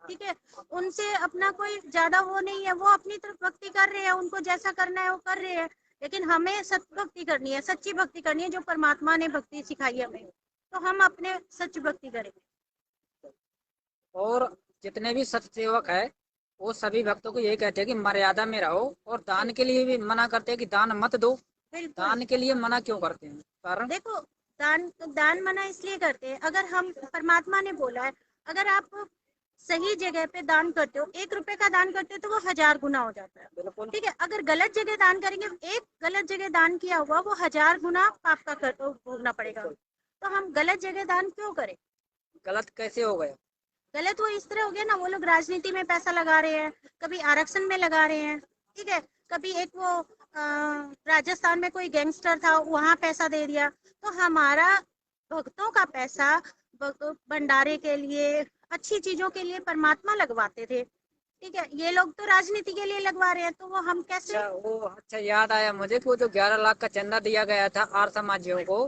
ठीक है, उनसे अपना कोई ज्यादा वो नहीं है। वो अपनी तरफ भक्ति कर रहे हैं, उनको जैसा करना है वो कर रहे हैं, लेकिन हमें सच भक्ति करनी है, सच्ची भक्ति करनी है, जो परमात्मा ने भक्ति सिखाई हमें, तो हम अपने सच भक्ति करेंगे। और जितने भी सत सेवक है वो सभी भक्तों को यही कहते हैं कि मर्यादा में रहो, और दान के लिए भी मना करते हैं कि दान मत दो। दान के लिए मना क्यों करते हैं, कारण? देखो, दान मना इसलिए करते हैं, अगर हम, परमात्मा ने बोला है, अगर आप सही जगह पे दान करते हो, 1 रुपए का दान करते हो तो वो 1000 गुना हो जाता है। ठीक है, अगर गलत जगह दान करेंगे, एक गलत जगह दान किया हुआ वो 1000 गुना पाप का भोगना पड़ेगा। तो हम गलत जगह दान क्यों करें? गलत कैसे हो गया? गलत वो इस तरह हो गया ना, वो लोग राजनीति में पैसा लगा रहे हैं, कभी आरक्षण में लगा रहे हैं। ठीक है, कभी एक वो राजस्थान में कोई गैंगस्टर था, वहां पैसा दे दिया। तो हमारा भक्तों का पैसा भंडारे के लिए, अच्छी चीजों के लिए परमात्मा लगवाते थे। ठीक है, ये लोग तो राजनीति के लिए लगवा रहे हैं, तो वो हम कैसे? अच्छा याद आया मुझे कि वो जो 11 लाख का चंदा दिया गया था आर्य समाजियों को,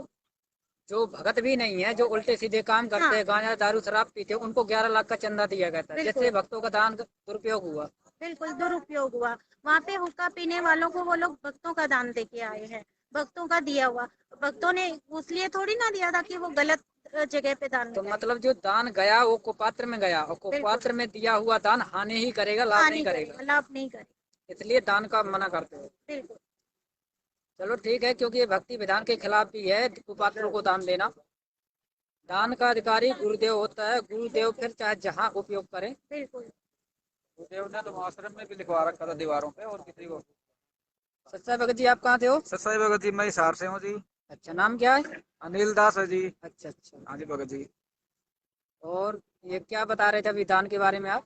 जो भगत भी नहीं है, जो उल्टे सीधे काम करते हैं, गांजा दारू शराब पीते हैं, उनको 11 लाख का चंदा दिया गया था, जिससे भक्तों का दान दुरुपयोग हुआ। बिल्कुल दुरुपयोग हुआ। वहाँ पे हुक्का पीने वालों को वो लोग भक्तों का दान दे के आए हैं, भक्तों का दिया हुआ। भक्तों ने उसलिए थोड़ी ना दिया था कि वो गलत जगह पे दान। तो मतलब जो दान गया वो कुपात्र में गया, और कुपात्र में दिया हुआ दान हानि ही करेगा, लाभ नहीं करेगा। लाभ नहीं करेगा, इसलिए दान का मना करते हैं। बिल्कुल। चलो ठीक है, क्योंकि ये भक्ति विधान के खिलाफ भी है कुपात्रों को दान देना। दान का अधिकारी गुरुदेव होता है, गुरुदेव फिर चाहे जहाँ उपयोग करें। बिल्कुल। गुरुदेव ने तो आश्रम में भी लिखवा रखा था दीवारों पे, और किसी को। सच्चा भगत जी आप कहाँ थे हो? सच्चाई भगत जी मैं हिसार से हूँ जी। अच्छा, नाम क्या है? अनिल दास है जी। अच्छा अच्छा, हाँ जी भगत जी। और ये क्या बता रहे थे अभी दान के बारे में आप?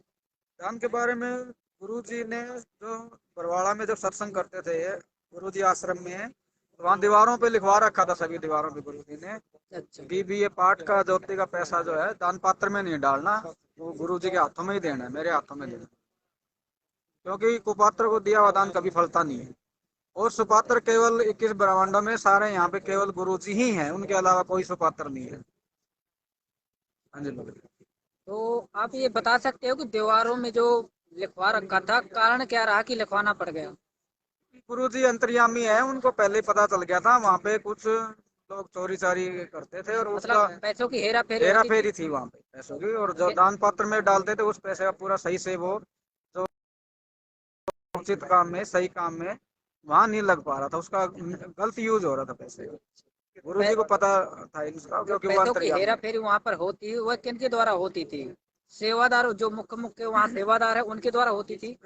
दान के बारे में गुरु जी ने जो बरवाड़ा में जब सत्संग करते थे, गुरु जी आश्रम में, तो वहाँ दीवारों पे लिखवा रखा था, सभी दीवारों पे गुरु जी ने। अच्छा, भी ये पाठ का ज्योति का पैसा जो है दान पात्र में नहीं डालना, वो गुरु जी के हाथों में ही देना है, मेरे हाथों में देना, क्योंकि कुपात्र को दिया हुआ दान कभी फलता नहीं है। और सुपात्र केवल 21 ब्रह्मांडों में सारे यहाँ पे केवल गुरु जी ही हैं, उनके अलावा कोई सुपात्र नहीं है। हाँ जी। तो आप ये बता सकते हो कि दीवारों में जो लिखवा रखा था, कारण क्या रहा कि लिखवाना पड़ गया? गुरु जी अंतर्यामी है, उनको पहले ही पता चल गया था वहाँ पे कुछ लोग चोरी चारी करते थे, और उसका मतलब पैसों की हेरा फेरी थी वहाँ पे पैसों की, और जो दान पात्र में डालते थे उस पैसे का पूरा सही से वो जो उचित काम में, सही काम में वहाँ नहीं लग पा रहा था, उसका गलत यूज हो रहा था पैसे। गुरु जी को पता था इसका, क्योंकि वो पैसों की हेरा अंतर्यामी। फेरी वहाँ पर होती, वह किन के द्वारा होती थी? सेवादार, जो मुख्य वहाँ सेवादार है, उनके द्वारा होती थी,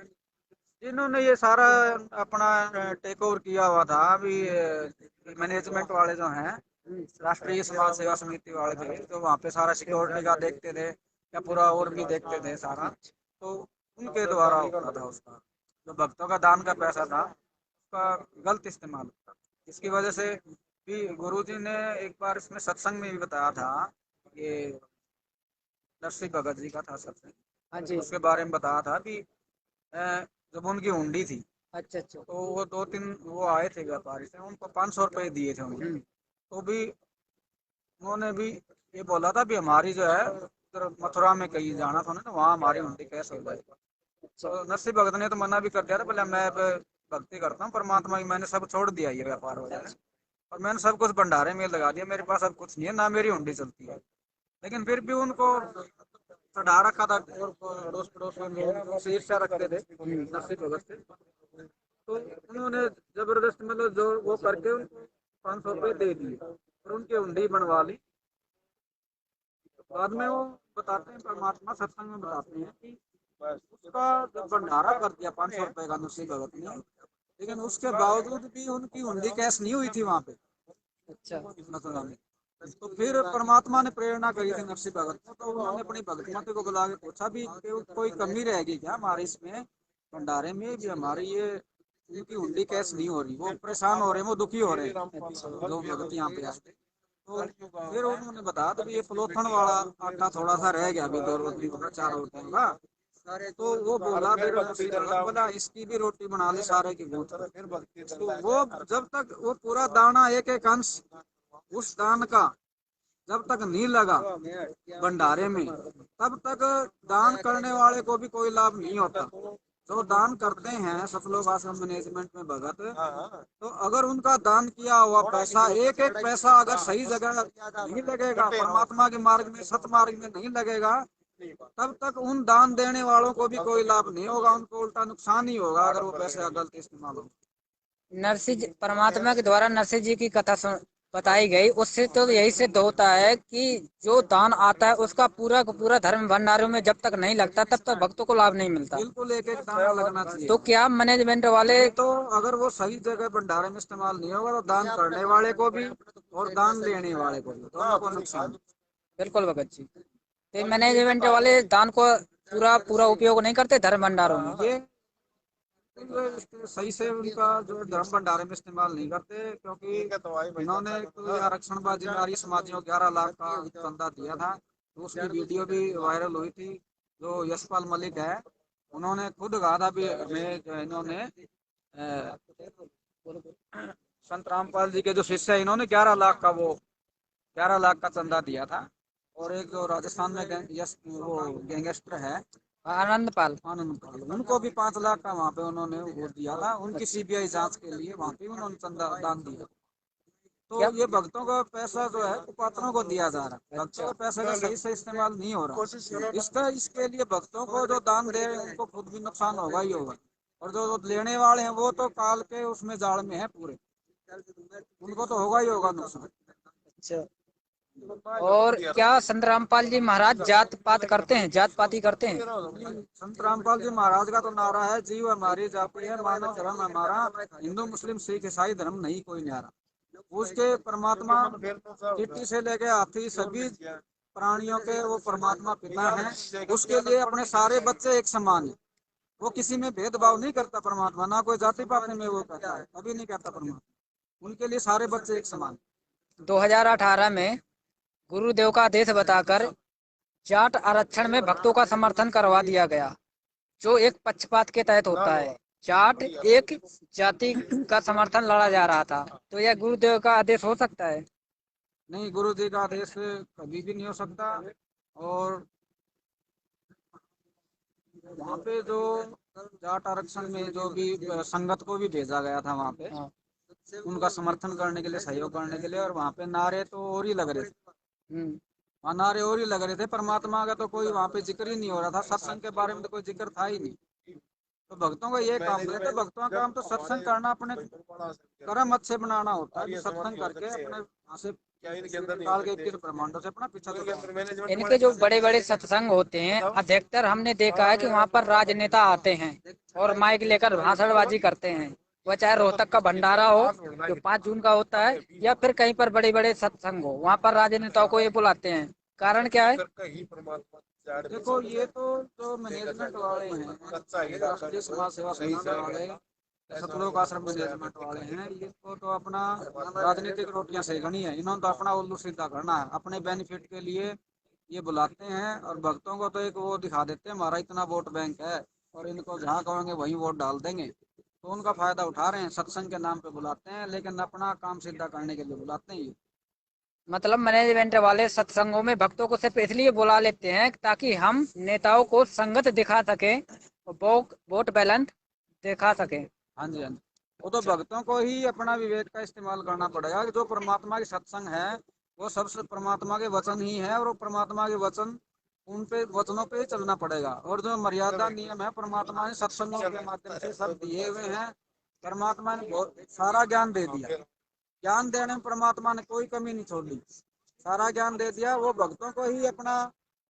जिन्होंने ये सारा अपना टेक ओवर किया हुआ था। अभी मैनेजमेंट वाले जो हैं, राष्ट्रीय समाज सेवा समिति वाले थे, जो वहाँ पे सारा सिक्योरिटी का देखते थे या पूरा और भी देखते थे सारा, तो उनके द्वारा होता था। उसका जो भक्तों का दान का पैसा था उसका गलत इस्तेमाल होता, इसकी वजह से भी गुरुजी ने एक बार इसमें सत्संग में भी बताया था, ये नरसिंह भगत जी का था सत्संग। हाँ जी, उसके बारे में बताया था कि जब उनकी हुंडी थी, अच्छा अच्छा, तो वो 2-3 वो आए थे व्यापारी से, उनको 500 रुपए दिए थे उन्होंने। तो भी उन्होंने भी ये बोला था भी हमारी जो है उधर मथुरा में कहीं जाना था ना, वहाँ हमारी हुंडी कैसे हो जाएगी। तो नरसिंह भगत ने तो मना भी कर दिया था, बोले मैं भक्ति करता हूँ परमात्मा की, मैंने सब छोड़ दिया ये व्यापार वगैरह, और मैंने सब कुछ भंडारे में लगा दिया, मेरे पास अब कुछ नहीं है, ना मेरी हुंडी चलती है। लेकिन फिर भी उनको चढ़ा रखा था, अड़ोस पड़ोस में लोग ईर्ष्या रखते थे नरसिंह भगत से, तो उन्होंने जबरदस्त मतलब जो वो करके उनको 500 रुपए दे दिए और उनकी हुंडी बनवा ली। बाद में वो बताते हैं, परमात्मा सत्संग में बताते हैं कि उसका जब भंडारा कर दिया 500 रुपए का नरसिंह भगत ने, लेकिन उसके बावजूद भी उनकी हुंडी कैश नहीं हुई थी वहाँ पे, अच्छा, मथुरा में। तो फिर परमात्मा ने प्रेरणा करी थी नरसिंह भगत को, तो उन्होंने अपनी भगतमती को बुला के पूछा भी कोई कमी रहेगी क्या हमारे इसमें भंडारे में, भी हमारी ये उनकी हुंडी कैश नहीं हो रही, वो परेशान हो रहे हैं, वो दुखी हो रहे हैं जो भगत यहाँ पे आते। तो फिर उन्होंने बताया तो ये पलोथन वाला आटा थोड़ा सा रह गया अभी 2 रोटी 4 रोटियों का, तो वो बोला फिर बोला इसकी भी रोटी बना ली सारे की बहुत। तो वो जब तक वो पूरा दाना एक एक अंश उस दान का जब तक नहीं लगा भंडारे में, तब तक दान करने वाले को भी कोई लाभ नहीं होता। जो दान करते हैं सफलोक आश्रम मैनेजमेंट में भगत, तो अगर उनका दान किया हुआ पैसा एक एक पैसा अगर सही जगह नहीं लगेगा, परमात्मा के मार्ग में सत मार्ग में नहीं लगेगा, तब तक उन दान देने वालों को भी कोई लाभ नहीं होगा, उनको उल्टा नुकसान ही होगा अगर वो पैसे का गलत इस्तेमाल हो। नरसिंह परमात्मा के द्वारा नरसिंह जी की कथा बताई गई, उससे तो यही सिद्ध होता है कि जो दान आता है उसका पूरा का पूरा धर्म भंडारों में जब तक नहीं लगता तब तक भक्तों को लाभ नहीं मिलता। बिल्कुल एक एक दाना लगना चाहिए। तो क्या मैनेजमेंट वाले तो अगर वो सही जगह भंडारे में इस्तेमाल नहीं होगा तो दान करने वाले को भी और दान लेने वाले को भी दोनों को नुकसान। बिल्कुल भगत जी, तो मैनेजमेंट वाले दान को पूरा पूरा उपयोग नहीं करते धर्म भंडारों में। ये सही से उनका जो धर्म भंडारे में इस्तेमाल नहीं करते, क्योंकि इन्होंने तो आरक्षणबाजी में आर्य समाजियों को 11 लाख का चंदा दिया था, तो उसकी वीडियो भी वायरल हुई थी। जो यशपाल मलिक है उन्होंने खुद कहा था भी हमें जो इन्होंने संत रामपाल जी के जो शिष्य है इन्होंने 11 लाख का 11 लाख का चंदा दिया था। और एक जो राजस्थान में वो गैंगस्टर है आनंद पाल, उनको भी 5 लाख का वहाँ पे उन्होंने वो दिया था, उनकी सीबीआई जांच के लिए वहाँ पे उन्होंने चंदा दान दिया। तो ये भक्तों का पैसा जो है कुपात्रों को दिया जा रहा है, भक्तों के पैसे का सही से इस्तेमाल नहीं हो रहा। इसके लिए भक्तों को जो दान दे रहे हैं उनको खुद भी नुकसान होगा ही होगा, और जो लेने वाले हैं वो तो काल के उसमें जाल में है पूरे, उनको तो होगा ही होगा नुकसान। अच्छा, और क्या संत रामपाल जी महाराज जात पात करते हैं, जात पाती करते हैं? संत रामपाल जी महाराज का तो नारा है, जीव हमारी जाति है, मानव धर्म हमारा, हिंदू मुस्लिम सिख ईसाई धर्म नहीं कोई न्यारा। उसके परमात्मा टिट्टी से लेके हाथी सभी प्राणियों के वो परमात्मा पिता है। उसके लिए अपने सारे बच्चे एक समान है, वो किसी में भेदभाव नहीं करता परमात्मा, ना कोई जाति पाति में वो करता है, कभी नहीं करता परमात्मा, उनके लिए सारे बच्चे एक समान। 2018 में गुरुदेव का आदेश बताकर जाट आरक्षण में भक्तों का समर्थन करवा दिया गया, जो एक पक्षपात के तहत होता है। जाट एक जाति का समर्थन लड़ा जा रहा था, तो यह गुरुदेव का आदेश हो सकता है? नहीं, गुरु जी का आदेश कभी भी नहीं हो सकता। और वहाँ पे जो जाट आरक्षण में जो भी संगत को भी भेजा गया था वहाँ पे उनका समर्थन करने के लिए, सहयोग करने के लिए, और वहाँ पे नारे तो और ही लग रहे थे, वहाँ नारे और ही लग रहे थे, परमात्मा का तो कोई वहाँ पे जिक्र ही नहीं हो रहा था, सत्संग के बारे में तो कोई जिक्र था ही नहीं। तो भक्तों का ये काम है, तो भक्तों का काम तो सत्संग करना, अपने कर्म अच्छे बनाना होता है, सत्संग करके अपने वहाँ से काल के ब्रह्मांडों से अपना पीछा। इनके जो बड़े बड़े सत्संग होते हैं अधिकतर हमने देखा है कि वहाँ पर राजनेता आते हैं और माइक लेकर भाषणबाजी करते हैं, वह चाहे रोहतक का भंडारा हो जो 5 जून का होता है या फिर कहीं पर बड़े बड़े सत्संग हो, वहाँ पर राजनेताओं को ये बुलाते हैं, कारण क्या है? देखो ये तो जो मैनेजमेंट वाले हैं, राष्ट्रीय समाज सेवा संगठन वाले, सतलोक आश्रम मैनेजमेंट वाले हैं, इसको तो अपना राजनीतिक रोटियां सेकनी है, इन्होंने तो अपना उल्लू सीधा करना है, अपने बेनिफिट के लिए ये बुलाते हैं। और भक्तों को तो एक वो दिखा देते हैं हमारा इतना वोट बैंक है और इनको जहाँ कहेंगे वहीं वोट डाल देंगे, तो उनका फायदा उठा रहे हैं, सत्संग के नाम पे बुलाते हैं, लेकिन अपना काम सीधा करने के लिए बुलाते हैं। मतलब मैनेजमेंट वाले सत्संगों में भक्तों को सिर्फ इसलिए बुला लेते हैं ताकि हम नेताओं को संगत दिखा सके, वोट बैलेंस दिखा सके। हाँ जी, हाँ जी, वो तो भक्तों को ही अपना विवेक का इस्तेमाल करना पड़ेगा कि जो परमात्मा के सत्संग है वो सबसे परमात्मा के वचन ही है, और वो परमात्मा के वचन उन पे वचनों पे ही चलना पड़ेगा। और जो मर्यादा नियम है परमात्मा ने सत्संगों के माध्यम से सब दिए हुए हैं, परमात्मा ने बहुत सारा ज्ञान दे दिया, ज्ञान देने में परमात्मा ने कोई कमी नहीं छोड़ी, सारा ज्ञान दे दिया। वो भक्तों को ही अपना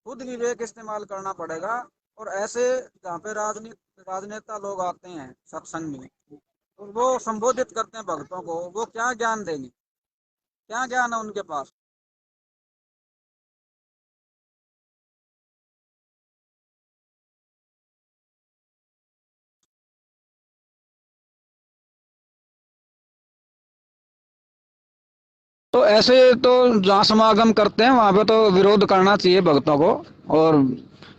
खुद विवेक इस्तेमाल करना पड़ेगा। और ऐसे जहाँ पे राजनेता लोग आते हैं सत्संग में, तो वो संबोधित करते हैं भक्तों को, वो क्या ज्ञान देंगे, क्या ज्ञान है उनके पास? तो ऐसे तो जहाँ समागम करते हैं वहाँ पे तो विरोध करना चाहिए भक्तों को, और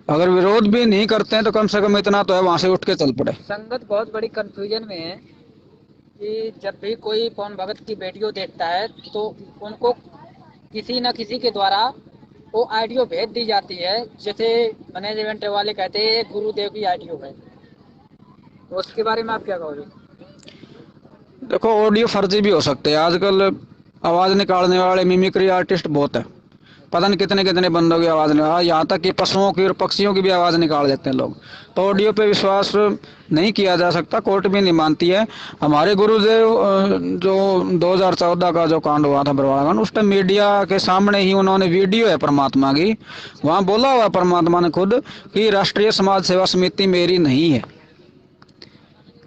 अगर विरोध भी नहीं करते हैं तो कम से कम इतना तो है वहाँ से उठ के चल पड़े। संगत बहुत बड़ी कंफ्यूजन में है कि जब भी कोई पवन भगत की वीडियो देखता है तो उनको किसी न किसी के द्वारा वो ऑडियो भेज दी जाती है, जैसे मैनेजमेंट वाले कहते हैं गुरुदेव की ऑडियो है, तो उसके बारे में आप क्या कहोगे? देखो ऑडियो फर्जी भी हो सकते हैं, आजकल आवाज निकालने वाले मिमिक्री आर्टिस्ट बहुत है, पता नहीं कितने कितने बंदों की आवाज निकाल, यहाँ तक कि पशुओं की और पक्षियों की भी आवाज निकाल देते हैं लोग। तो ऑडियो पे विश्वास नहीं किया जा सकता, कोर्ट भी नहीं मानती है। हमारे गुरुदेव जो 2014 का जो कांड हुआ था बरवाड़ा कांड, उस टाइम मीडिया के सामने ही उन्होंने, वीडियो है परमात्मा की, वहां बोला हुआ परमात्मा ने खुद कि राष्ट्रीय समाज सेवा समिति मेरी नहीं है।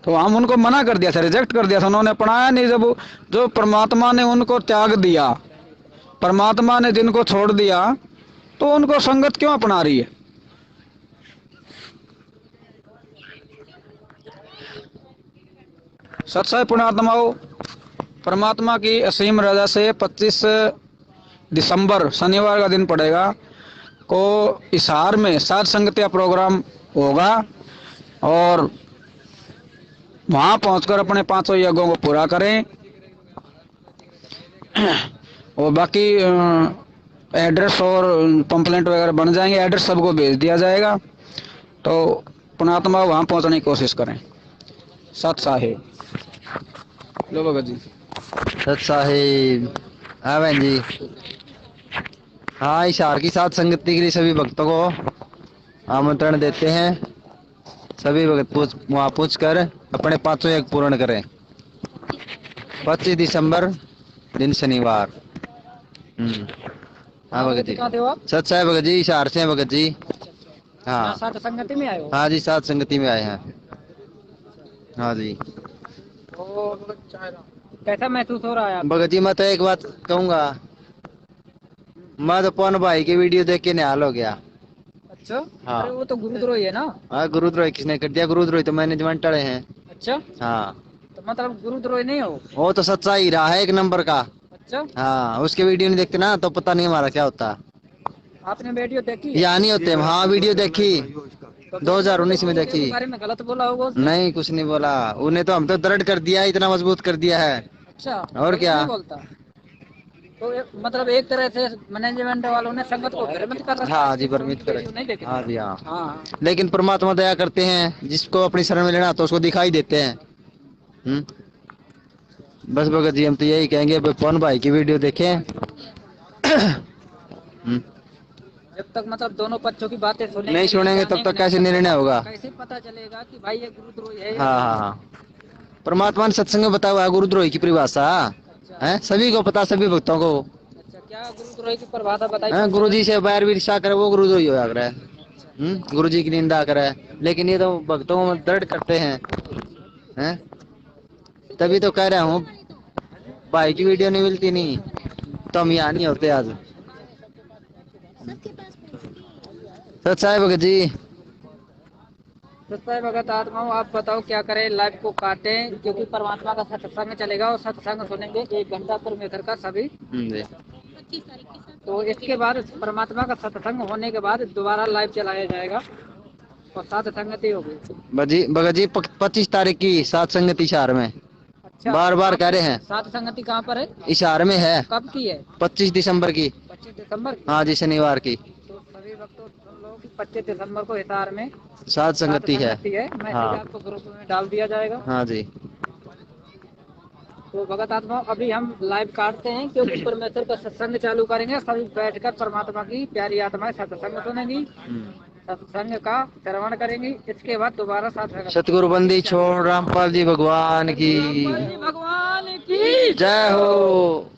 तो हम उनको मना कर दिया था, रिजेक्ट कर दिया था, उन्होंने अपनाया नहीं। जब जो परमात्मा ने उनको त्याग दिया, परमात्मा ने जिनको छोड़ दिया, तो उनको संगत क्यों अपना रही है? सत्संग पुण्यात्माओं, परमात्मा की असीम रजा से 25 दिसंबर शनिवार का दिन पड़ेगा को हिसार में साध संगतिया प्रोग्राम होगा, और वहां पहुंचकर अपने 5 यज्ञों को पूरा करें। और बाकी एड्रेस और पंपलेट वगैरह बन जाएंगे, एड्रेस सबको भेज दिया जाएगा। तो पुण्यात्मा वहां पहुंचने की कोशिश करें। सत साहिब। लो भगत जी। सत साहिब। हाँ बहन जी। हाँ, हिसार की साथ संगति के लिए सभी भक्तों को आमंत्रण देते हैं। सभी भक्त वहाँ पूछ कर अपने 5 यज्ञ पूर्ण करें। 25 दिसंबर दिन शनिवार। हाँ भगत जी। सत साहिब भगत जी, हिसार से हैं भगत जी। हाँ, साथ संगति में आए हो? हाँ जी, साथ संगति में आए हैं। हाँ जी। कैसा महसूस हो रहा है आपको? भगत जी मैं तो एक बात कहूँगा, मैं तो पवन भाई की वीडियो देख के निहाल हो गया। अच्छा। हाँ। अरे वो तो गुरुद्रोही है ना? हाँ, गुरुद्रोही किसने कर दिया? गुरुद्रोही तो मैनेजमेंट वाले हैं। अच्छा। हाँ, तो मतलब गुरुद्रोही नहीं हो? वो तो सच्चा ही रहा है, 1 नंबर का। अच्छा। हाँ, उसके वीडियो नहीं देखते ना तो पता नहीं हमारा क्या होता। आपने वीडियो देखी? यहाँ नहीं होते। हाँ, वीडियो देखी, 2019 में देखी। बारे में गलत बोला होगा उसने? नहीं, कुछ नहीं बोला। उन्हें तो हम तो दृढ़ कर दिया, इतना मजबूत कर दिया है। अच्छा। और क्या? नहीं बोलता तो मतलब एक तरह से मैनेजमेंट वालों ने संगत को भ्रमित कर रखा है। हाँ जी, भ्रमित कर। नहीं देखे। हाँ जी, हाँ। हाँ। लेकिन परमात्मा दया करते हैं, जिसको अपनी शरण में लेना तो उसको दिखाई देते हैं। बस भगत जी हम तो यही कहेंगे, पवन भाई की वीडियो देखें। जब तक मतलब दोनों पक्षों की बातें सुनेंगे, नहीं सुनेंगे तब तक कैसे निर्णय होगा? कैसे पता चलेगा कि भाई ये गुरुद्रोही है? हाँ हाँ हाँ, परमात्मा ने सत्संग में बताया हुआ है गुरुद्रोही की परिभाषा है, सभी को पता, सभी भक्तों को। अच्छा, क्या गुरुद्रोही की परिभाषा बताई? गुरु जी से बैर ईर्ष्या करे वो गुरुद्रोही होया करे। गुरु जी की निंदा करे, लेकिन ये तो भक्तों में दृढ़ करते हैं। तभी तो कह रहा हूँ, भाई की वीडियो नहीं मिलती नहीं तो हम यहाँ नहीं होते आज। सच है भगत जी। सत्संग भगत आत्माओं, आप बताओ क्या करें? लाइव को काटें क्योंकि परमात्मा का सत्संग चलेगा और सत्संग सुनेंगे 1 घंटा परमेश्वर का सभी। तो इसके बाद परमात्मा का सत्संग होने के बाद दोबारा लाइव चलाया जाएगा और साथ संगति होगी। भगत जी 25 तारीख की साथ संगति हिसार में। अच्छा, बार बार कह रहे हैं। साथ संगति कहाँ पर है? हिसार में है। कब की है? 25 दिसंबर की। 25 दिसंबर की? हाँ जी, शनिवार की। तो सभी भक्तों सुन लो कि 25 दिसंबर को हिसार में साथ संगति है। मैसेज हाँ। आपको ग्रुप में डाल दिया जाएगा। हाँ जी। तो भगत आत्मा अभी हम लाइव काटते हैं क्योंकि परमेश्वर का सत्संग चालू करेंगे। सभी बैठकर परमात्मा की प्यारी आत्माएं सत्संग सुनेंगी, सत्संग का श्रवण करेंगी। इसके बाद दोबारा साथ सतगुरु बंदी छोड़ रामपाल जी भगवान की भगवान की जय हो।